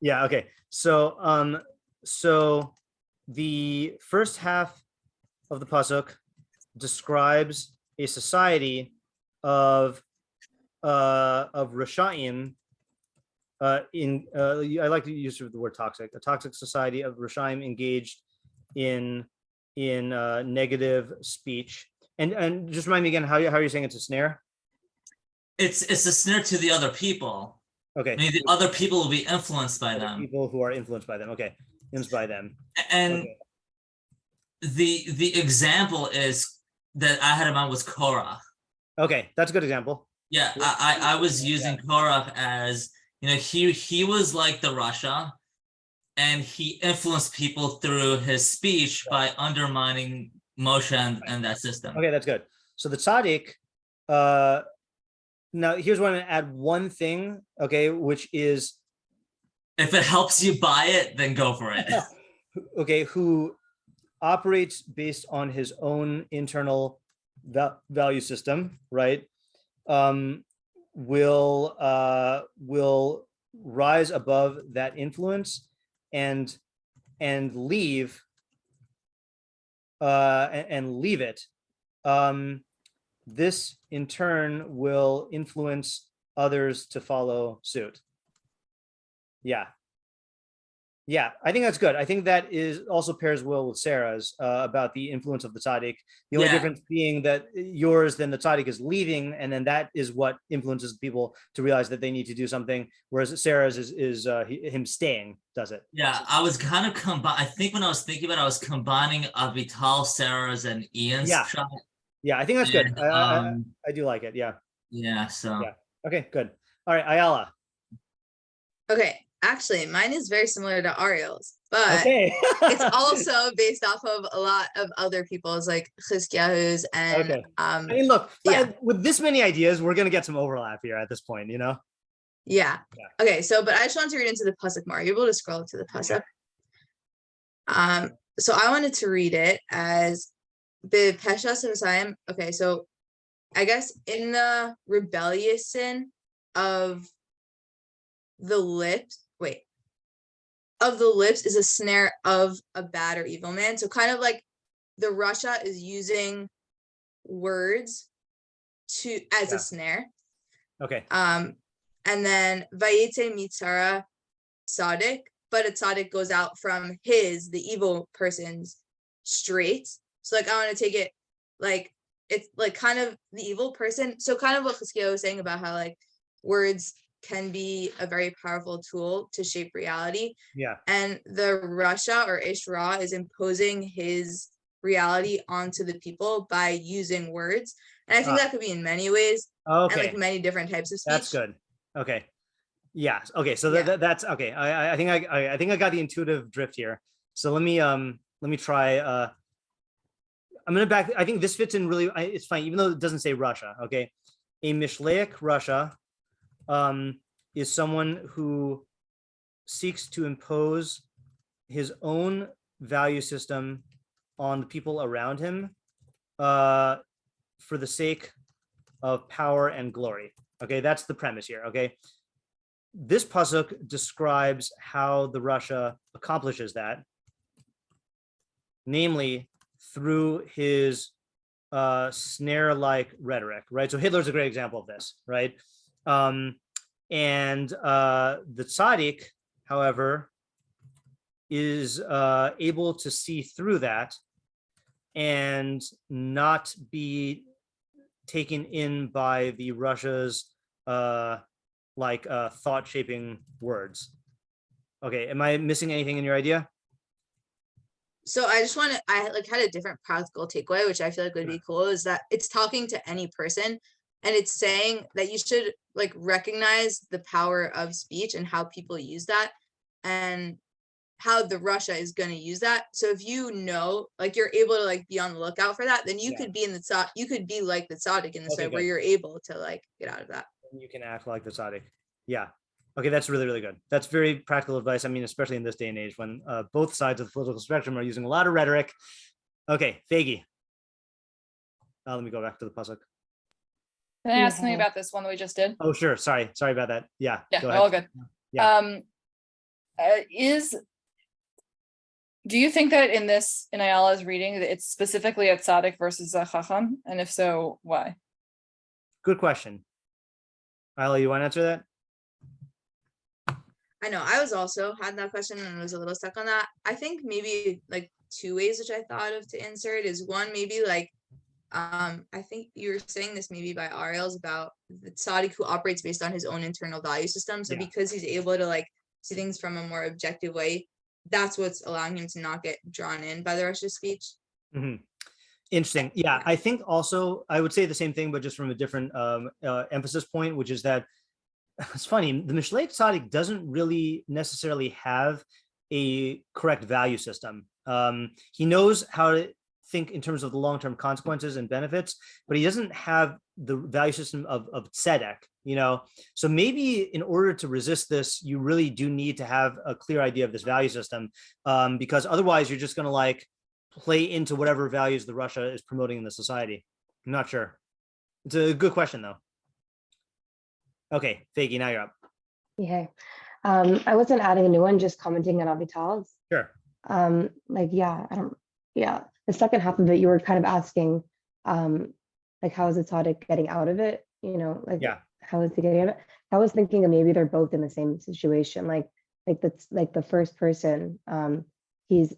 Yeah. Okay. So so the first half of the pasuk describes a society of Rashaim. I like to use the word toxic. A toxic society of Rashaim engaged in negative speech. And just remind me again how are you saying it's a snare? It's a snare to the other people. Okay. I mean, the other people will be influenced by them. People who are influenced by them. Okay. Influenced by them. And the example is that I had in mind was Korach. Okay, that's a good example. Yeah, I was using Korach as, he was like the Russia, and he influenced people through his speech by undermining Moshe and that system. Okay, that's good. So the tzaddik, now here's where I'm going to add one thing, okay, which is, if it helps you buy it, then go for it. Okay, who operates based on his own internal value system, right? Will rise above that influence and leave it. This in turn will influence others to follow suit. Yeah, I think that's good. I think that is also pairs well with Sarah's about the influence of the tzaddik. The only difference being that yours, then the tzaddik is leaving, and then that is what influences people to realize that they need to do something. Whereas Sarah's is him staying, does it? Yeah, I was kind of I think when I was thinking about it, I was combining Avital, Sarah's, and Ian's shot. Yeah, I think that's good. I do like it. Yeah. Yeah. So. Yeah. Okay. Good. All right, Ayala. Okay. Actually, mine is very similar to Ariel's, but it's also based off of a lot of other people's, like Chizkiyahu's and I mean, look, with this many ideas, we're gonna get some overlap here at this point, Yeah. Okay, so but I just wanted to read into the pasuk more. You're able to scroll to the pasuk. So I wanted to read it as the Peshas of Messiah. Okay, so I guess in the rebellious sin of the lips, of the lips is a snare of a bad or evil man. So kind of like the Rasha is using words as a snare. Okay. And then Vayetze Mitzara Tzaddik, but a tzaddik goes out from the evil person's straight. So like I want to take it like it's like kind of the evil person. So kind of what Chizkiah was saying about how like words can be a very powerful tool to shape reality. Yeah. And the Rasha or Ish Ra is imposing his reality onto the people by using words. And I think that could be in many ways. Okay. And like many different types of speech. That's good. Okay. Yeah. Okay. So that's okay. I think I got the intuitive drift here. So let me try. I'm gonna back. I think this fits in really. It's fine, even though it doesn't say Russia. Okay. A Mishleic Russia is someone who seeks to impose his own value system on the people around him for the sake of power and glory. Okay, that's the premise here. Okay, this pasuk describes how the Rasha accomplishes that, namely through his snare-like rhetoric, right? So Hitler's a great example of this, right? And the tzaddik, however, is able to see through that and not be taken in by the Rasha's thought-shaping words. Okay, am I missing anything in your idea? So I had a different practical takeaway, which I feel like would be cool, is that it's talking to any person and it's saying that you should like recognize the power of speech and how people use that and how the Rasha is going to use that. So if you know, like you're able to like be on the lookout for that, then you could be you could be like the tzaddik in this way, where you're able to like get out of that. You can act like the tzaddik. Yeah. Okay, that's really, really good. That's very practical advice. I mean, especially in this day and age when both sides of the political spectrum are using a lot of rhetoric. Okay, Fagi. Let me go back to the pasuk. Can I ask something about this one that we just did? Oh, sure. Sorry about that. Yeah. Yeah, all good. Yeah. Do you think that in Ayala's reading that it's specifically a tzaddik versus a chacham? And if so, why? Good question. Ayala, you want to answer that? I know I was also had that question and was a little stuck on that. I think maybe like two ways which I thought of to answer it is one, maybe like I think you were saying this maybe by Ariel's about the tzaddik who operates based on his own internal value system. So because he's able to like see things from a more objective way, that's what's allowing him to not get drawn in by the Rasha's speech. Mm-hmm. Interesting. Yeah, I think also I would say the same thing, but just from a different emphasis point, which is that it's funny. The Mishlei tzaddik doesn't really necessarily have a correct value system. He knows how to think in terms of the long-term consequences and benefits, but he doesn't have the value system of tzedek, you know? So maybe in order to resist this, you really do need to have a clear idea of this value system, because otherwise you're just going to like play into whatever values the Rasha is promoting in the society. I'm not sure. It's a good question though. Okay, Fagi, now you're up. Yeah. I wasn't adding a new one, just commenting on Avital's. Sure. The second half of it, you were kind of asking, like, how is the tzaddik getting out of it? You know, like, how is he getting out of it? I was thinking of maybe they're both in the same situation. Like the first person, he's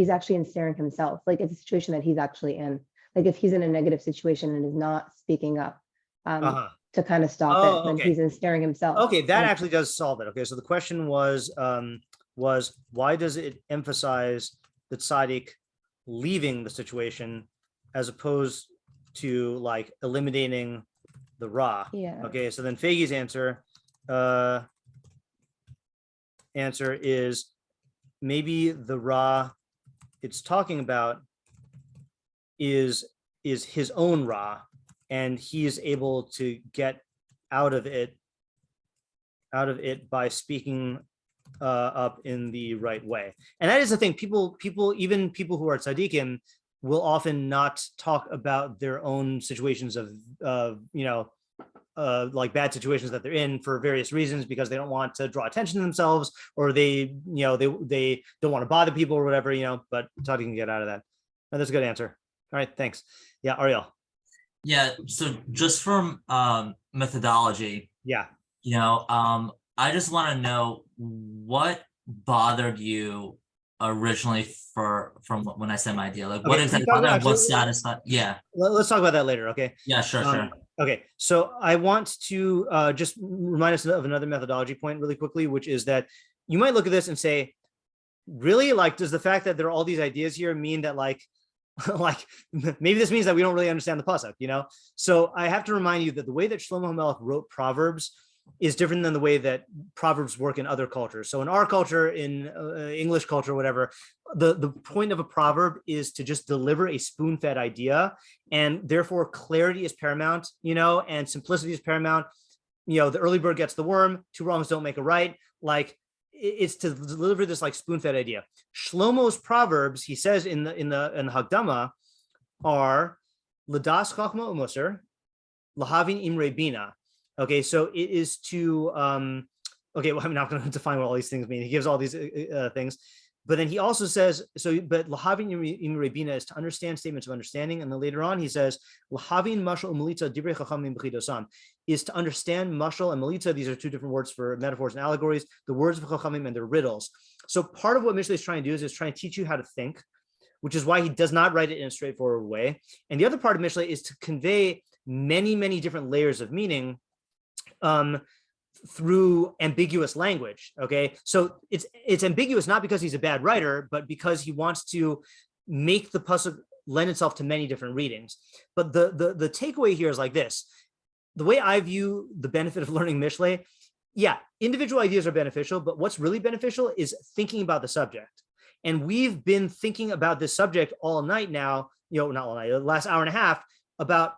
actually ensnaring himself. Like it's a situation that he's actually in. Like if he's in a negative situation and is not speaking up, to kind of stop it, then he's ensnaring himself. Okay, that actually does solve it. Okay, so the question was why does it emphasize the tzaddik leaving the situation as opposed to like eliminating the Ra? Yeah. Okay, so then Fagi's answer is maybe the Ra it's talking about is his own Ra, and he is able to get out of it by speaking up in the right way. And that is the thing. People, even people who are tzaddikim, will often not talk about their own situations of like bad situations that they're in for various reasons, because they don't want to draw attention to themselves, or they don't want to bother people or whatever, but Tzaddik can get out of that. Oh, that's a good answer. All right, thanks. Yeah, Ariel. Yeah, so just from methodology, I just want to know what bothered you originally from when I said my idea, like what exactly bothered, what satisfied. Yeah, let's talk about that later. Okay. Yeah, sure. Okay, so I want to just remind us of another methodology point really quickly, which is that you might look at this and say, really, like, does the fact that there are all these ideas here mean that like maybe this means that we don't really understand the pasuk, So I have to remind you that the way that Shlomo HaMelech wrote Proverbs is different than the way that Proverbs work in other cultures. So in our culture, in English culture, whatever, the point of a proverb is to just deliver a spoon-fed idea, and therefore clarity is paramount, and simplicity is paramount. The early bird gets the worm, two wrongs don't make a right. Like, it's to deliver this like spoon-fed idea. Shlomo's proverbs, he says in the Hagdama, are Ladas Chachma Umusar, Lahavin Imre Bina. Okay, so it is to okay, well, I'm not going to define what all these things mean. He gives all these things, but then he also says, but Lahavin Imre Bina is to understand statements of understanding, and then later on he says Lahavin Mashal Umelitza Divrei Chachamim B'chidosam is to understand Mashal and Melitza. These are two different words for metaphors and allegories, the words of Chachamim and their riddles. So part of what Mishlei is trying to do is trying to teach you how to think, which is why he does not write it in a straightforward way. And the other part of Mishlei is to convey many, many different layers of meaning through ambiguous language. Okay, so it's ambiguous not because he's a bad writer, but because he wants to make the pasuk lend itself to many different readings. But the takeaway here is like this: the way I view the benefit of learning Mishlei, individual ideas are beneficial, but what's really beneficial is thinking about the subject. And we've been thinking about this subject all night now, not all night, the last hour and a half, about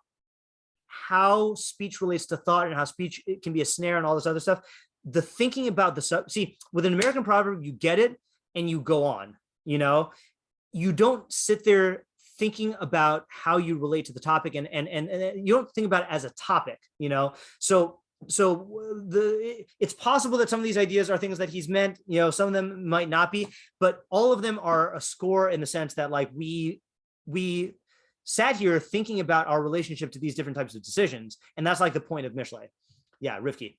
how speech relates to thought and how speech it can be a snare and all this other stuff. The thinking about with an American proverb, you get it and you go on, you don't sit there thinking about how you relate to the topic and you don't think about it as a topic, so it's possible that some of these ideas are things that he's meant, some of them might not be, but all of them are a score in the sense that like we sat here thinking about our relationship to these different types of decisions. And that's like the point of Mishlei. Yeah, Rivki.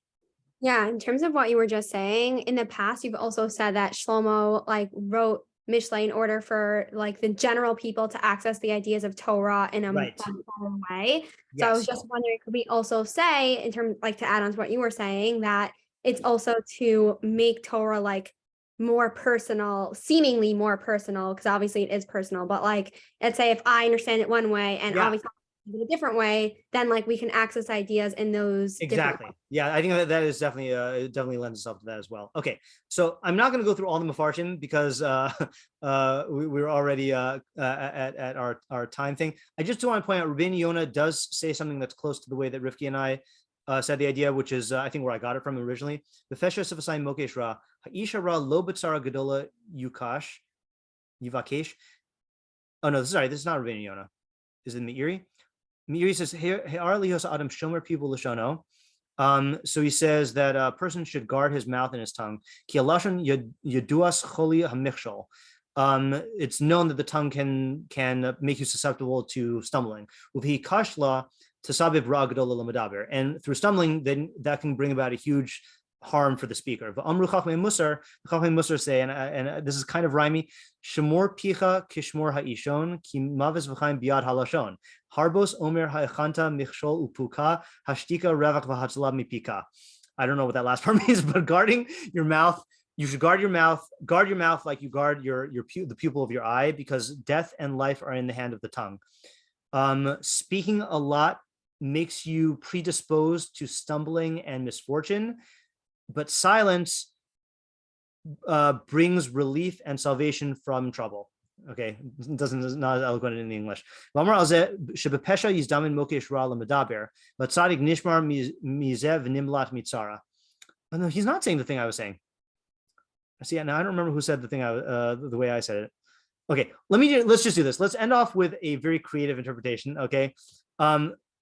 Yeah, in terms of what you were just saying, in the past, you've also said that Shlomo like wrote Mishlei in order for like the general people to access the ideas of Torah in a way. So I was just wondering, could we also say, in terms like to add on to what you were saying, that it's also to make Torah like more personal, seemingly more personal, because obviously it is personal, but like, let's say if I understand it one way and obviously in a different way, then like we can access ideas in those exactly. Yeah, I think that is definitely it definitely lends itself to that as well. Okay, so I'm not going to go through all the Mefarshim because we're already at our time thing. I just do want to point out Rabbeinu Yonah does say something that's close to the way that Rivki and I said the idea, which is I think where I got it from originally. The Feshes of Asai Mokesh Ra Ha'isha Ra Lo B'Tzara Gedola Yuvakesh. Oh no, this is not Rabbeinu Yonah. Is it Meiri? Meiri says He'ar Lihos Adam Shomer People Lashono. So he says that a person should guard his mouth and his tongue. Ki Alashon Yaduas Choli HaMichshol. It's known that the tongue can make you susceptible to stumbling. Uvi Kashla. And through stumbling, then that can bring about a huge harm for the speaker. Musar say, and this is kind of rhymey, Shemor picha kishmor ha'ishon, ki mavis v'chaim biad halashon. Harbos omer ha'echanta michshol upuka, hashtika revak v'hatzalav mipika. I don't know what that last part means, but guarding your mouth, you should guard your mouth like you guard the pupil of your eye, because death and life are in the hand of the tongue. Speaking a lot makes you predisposed to stumbling and misfortune, but silence brings relief and salvation from trouble. Okay, it's not eloquent in the English. But no, he's not saying the thing I was saying. See, now I don't remember who said the thing the way I said it. Okay, let's just do this. Let's end off with a very creative interpretation. Okay.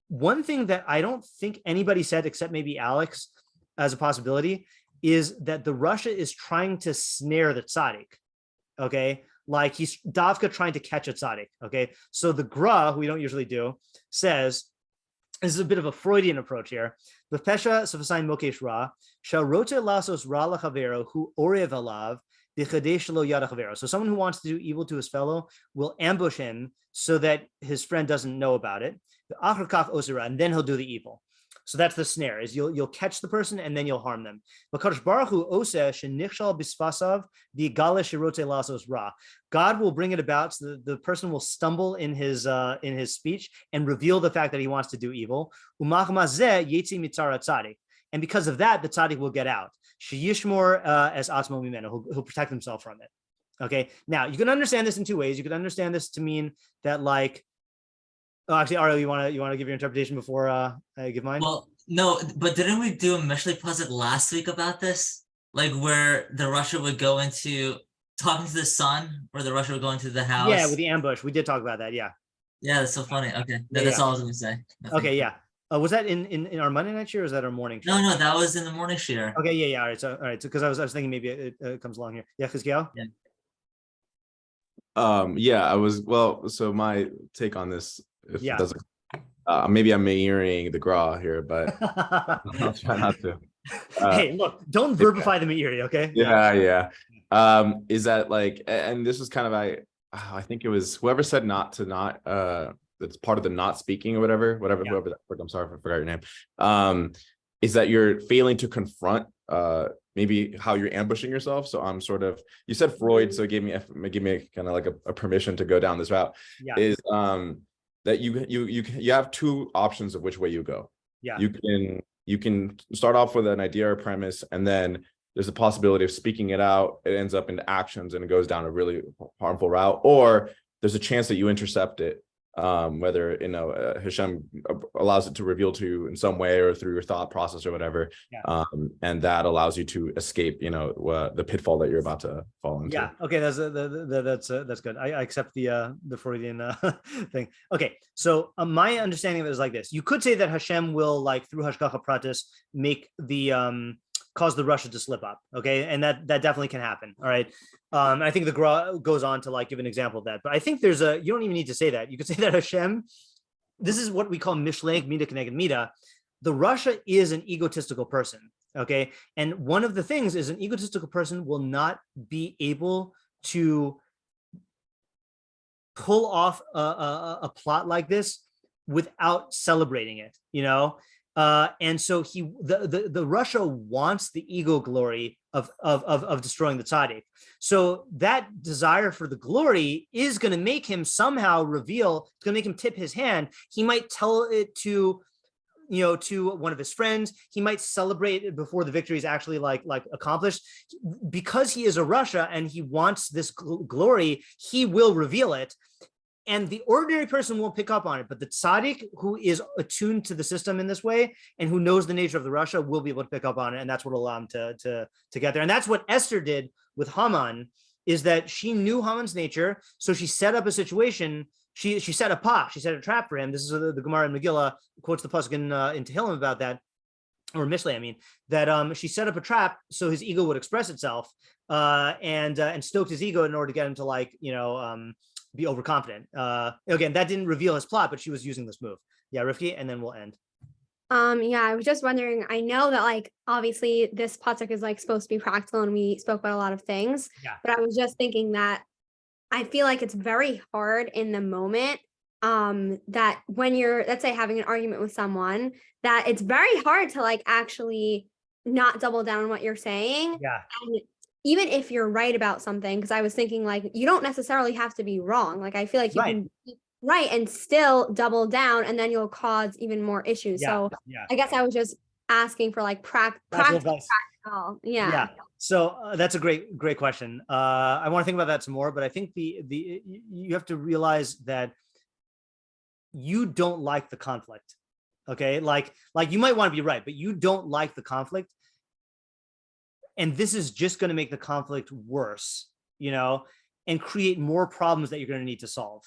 One thing that I don't think anybody said, except maybe Alex, as a possibility, is that the Russia is trying to snare the tzaddik. Okay, like he's Davka trying to catch a tzaddik. Okay, so the Gra, who we don't usually do, says, this is a bit of a Freudian approach here. The pesha sefasai mokesh ra shall rote lasos ra lachavero hu orev alav dichadesh lo yad chavero. So someone who wants to do evil to his fellow will ambush him so that his friend doesn't know about it. The acharkach osira, and then he'll do the evil. So that's the snare, is you'll catch the person and then you'll harm them. God will bring it about so that the person will stumble in his speech and reveal the fact that he wants to do evil. And because of that, the tzaddik will get out. As atmo mimeno, he'll protect himself from it. Okay. Now you can understand this in two ways. You could understand this to mean that, like, actually, Ariel, you want to give your interpretation before I give mine? Well, no, but didn't we do a Mishlei pasuk last week about this? Like where the Russia would go into talking to the sun, or the Russia would go into the house? Yeah, with the ambush. We did talk about that. Yeah. Yeah, that's so funny. Okay, that's all I was gonna say. Okay, yeah. Was that in our Monday night shiur, or is that our morning shiur? No, that was in the morning shiur. Okay, yeah. All right, so because I was thinking maybe it comes along here. Yeah, Chizkiyahu? Yeah. So my take on this, if it doesn't, maybe I'm Meiring the Gra here, but I'll try not to. Hey, look, don't verbify the Meiri, okay? Yeah. Is that like, and this is kind of, I think it was whoever said not, that's part of the not speaking or whoever that, I'm sorry if I forgot your name. Is that you're failing to confront maybe how you're ambushing yourself. So I'm sort of, you said Freud, so it gave me kind of like a permission to go down this route. Is that you have two options of which way you go. You can start off with an idea or premise, and then there's a possibility of speaking it out, it ends up into actions and it goes down a really harmful route, or there's a chance that you intercept it, whether Hashem allows it to reveal to you in some way or through your thought process or whatever, and that allows you to escape the pitfall that you're about to fall into. Okay, that's good. I accept the Freudian thing. Okay, so my understanding of it is like this. You could say that Hashem will, like, through hashgacha pratis, make the cause the Russia to slip up. Okay, and that definitely can happen. All right. I think the Gra goes on to, like, give an example of that, but I think you don't even need to say that. You could say that Hashem, this is what we call Mishlei Mida Keneged Mida. The Russia is an egotistical person. Okay. And one of the things is an egotistical person will not be able to pull off a plot like this without celebrating it, and so the Russia wants the ego glory of destroying the tzaddik. So that desire for the glory is going to make him somehow reveal. It's going to make him tip his hand. He might tell it to one of his friends. He might celebrate it before the victory is actually like accomplished. Because he is a Russia and he wants this glory, he will reveal it. And the ordinary person won't pick up on it, but the tzaddik who is attuned to the system in this way and who knows the nature of the Russia will be able to pick up on it, and that's what will allow him to get there. And that's what Esther did with Haman, is that she knew Haman's nature, so she set up a situation. She set a pot, she set a trap for him. This is the Gemara in Megillah quotes the pasuk in Tehillim about that, or Mishlei, I mean, that she set up a trap so his ego would express itself, and stoked his ego in order to get him to be overconfident. Again, that didn't reveal his plot, but she was using this move. Yeah, Rifki, and then we'll end. I was just wondering, I know that, like, obviously this pasuk is, like, supposed to be practical and we spoke about a lot of things, but I was just thinking that I feel like it's very hard in the moment, that when you're, let's say, having an argument with someone, that it's very hard to, like, actually not double down on what you're saying. And even if you're right about something, because I was thinking, like, you don't necessarily have to be wrong. Like, I feel like you can be right and still double down, and then you'll cause even more issues. So I guess I was just asking for, like, practical. Yeah. So that's a great question. I want to think about that some more, but I think you have to realize that you don't like the conflict. Okay, like you might want to be right, but you don't like the conflict. And this is just going to make the conflict worse, and create more problems that you're going to need to solve,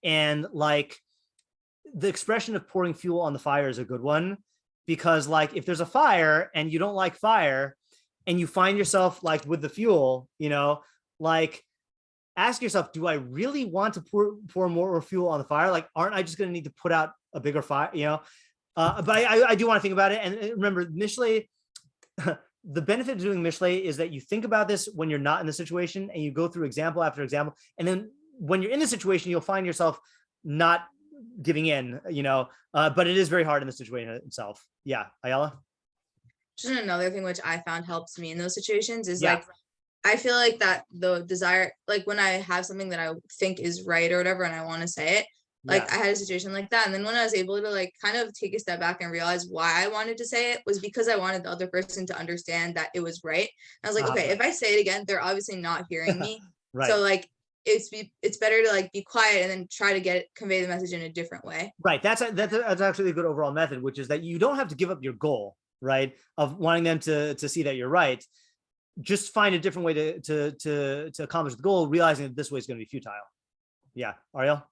and like the expression of pouring fuel on the fire is a good one, because like if there's a fire and you don't like fire and you find yourself like with the fuel, like ask yourself, do I really want to pour more fuel on the fire? Like, aren't I just going to need to put out a bigger fire, but I do want to think about it. And remember, Mishlei, the benefit of doing Mishlei is that you think about this when you're not in the situation and you go through example after example. And then when you're in the situation, you'll find yourself not giving in, but it is very hard in the situation itself. Yeah. Ayala? Just another thing which I found helps me in those situations is like, I feel like that the desire, like when I have something that I think is right or whatever, and I want to say it, like I had a situation like that. And then when I was able to like kind of take a step back and realize why I wanted to say it was because I wanted the other person to understand that it was right. And I was like, okay, if I say it again, they're obviously not hearing me. Right. So like, it's better to like be quiet and then try to convey the message in a different way. Right. That's actually a good overall method, which is that you don't have to give up your goal, right, of wanting them to see that you're right. Just find a different way to accomplish the goal, realizing that this way is going to be futile. Yeah. Ariel?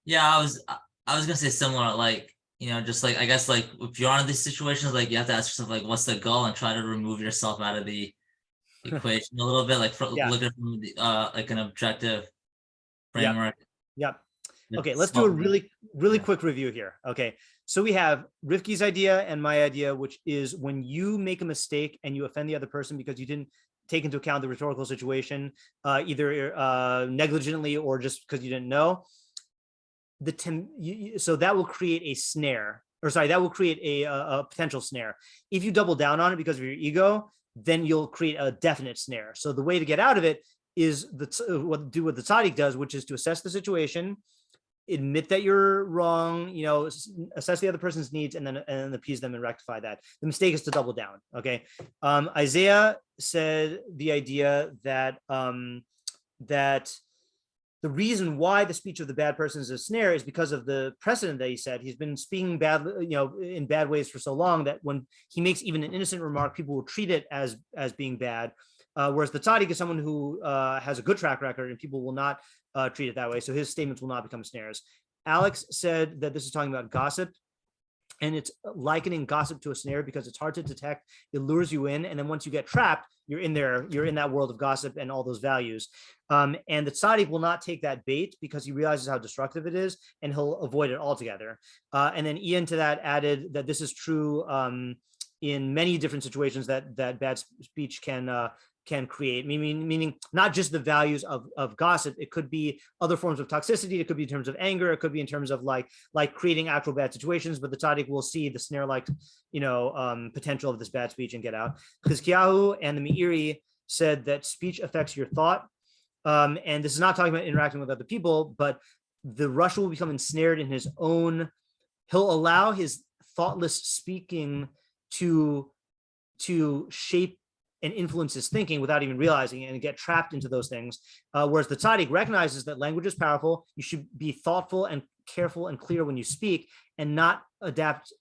Yeah, I was gonna say similar, like, just like, I guess like if you're in these situations, like you have to ask yourself, like, what's the goal, and try to remove yourself out of the equation a little bit, like look at from the, like an objective framework. Yep. Okay, let's do a really quick review here. Okay, so we have Rivki's idea and my idea, which is when you make a mistake and you offend the other person because you didn't take into account the rhetorical situation, either negligently or just because you didn't know, so that will create a snare, that will create a potential snare. If you double down on it because of your ego, then you'll create a definite snare. So the way to get out of it is do what the tzaddik does, which is to assess the situation, admit that you're wrong, assess the other person's needs, and then appease them and rectify that. The mistake is to double down. Okay. Isaiah said the idea that that the reason why the speech of the bad person is a snare is because of the precedent that he said. He's been speaking badly, in bad ways for so long that when he makes even an innocent remark, people will treat it as being bad. Whereas the tzaddik is someone who has a good track record, and people will not treat it that way. So his statements will not become snares. Alex said that this is talking about gossip, and it's likening gossip to a snare because it's hard to detect. It lures you in, and then once you get trapped, you're in there. You're in that world of gossip and all those values. And the tzaddik will not take that bait because he realizes how destructive it is, and he'll avoid it altogether. And then Ian to that added that this is true in many different situations that bad speech can create, meaning not just the values of gossip. It could be other forms of toxicity. It could be in terms of anger. It could be in terms of like creating actual bad situations. But the tzaddik will see the snare-like, potential of this bad speech and get out. Because Kiyahu and the Meiri said that speech affects your thought, and this is not talking about interacting with other people, but the Russia will become ensnared in his own. He'll allow his thoughtless speaking to shape and influence his thinking without even realizing it, and get trapped into those things. Whereas the tzaddik recognizes that language is powerful. You should be thoughtful and careful and clear when you speak, and not adopt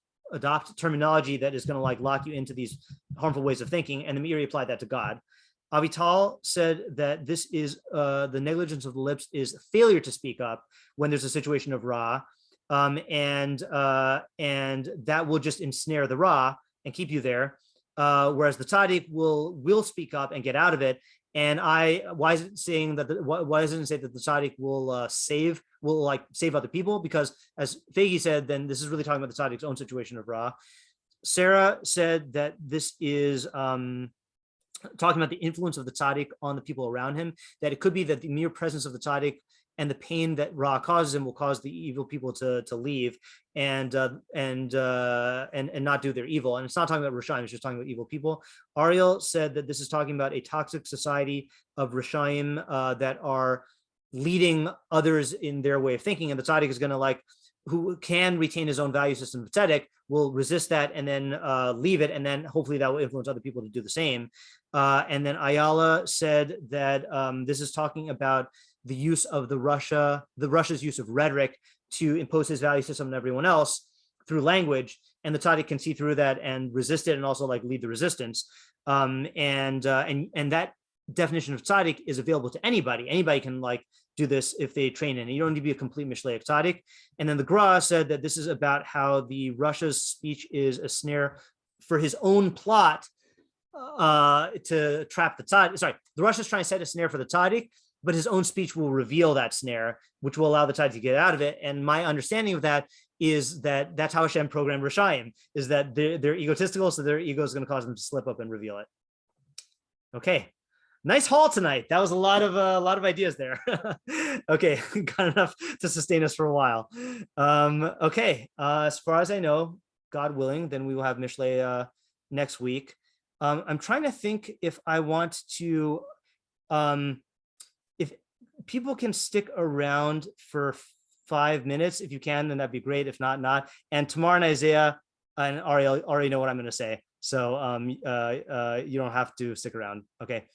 terminology that is going to like lock you into these harmful ways of thinking. And the Meiri applied that to God. Avital said that this is the negligence of the lips is failure to speak up when there's a situation of Ra, and that will just ensnare the Ra and keep you there. Whereas the tzaddik will speak up and get out of it. And why isn't it say that the tzaddik will save other people? Because as Fegi said, then this is really talking about the tzaddik's own situation of Ra. Sarah said that this is talking about the influence of the tzaddik on the people around him, that it could be that the mere presence of the tzaddik and the pain that Ra causes him will cause the evil people to leave and not do their evil. And it's not talking about Rishaim, it's just talking about evil people. Ariel said that this is talking about a toxic society of Rishaim that are leading others in their way of thinking. And the tzaddik is going to who can retain his own value system of tzedek, will resist that and then leave it. And then hopefully that will influence other people to do the same. And then Ayala said that this is talking about the use of Russia's use of rhetoric to impose his value system on everyone else through language, and the tzaddik can see through that and resist it, and also lead the resistance. And that definition of tzaddik is available to anybody. Anybody can like do this if they train in it. You don't need to be a complete Mishlei tzaddik. And then the Gra said that this is about how the Russia's speech is a snare for his own plot to trap the tzaddik. Sorry, the Russia's trying to set a snare for the tzaddik, but his own speech will reveal that snare, which will allow the tzaddik to get out of it. And my understanding of that is that that's how Hashem programmed Rishayim, is that they're egotistical, so their ego is going to cause them to slip up and reveal it. Okay. Nice haul tonight. That was a lot of ideas there. Okay, got enough to sustain us for a while. Okay, as far as I know, God willing, then we will have Mishlei next week. I'm trying to think if I want to, if people can stick around for 5 minutes, if you can, then that'd be great. If not, not. And Tamar and Isaiah and Ari already know what I'm going to say, so you don't have to stick around. Okay.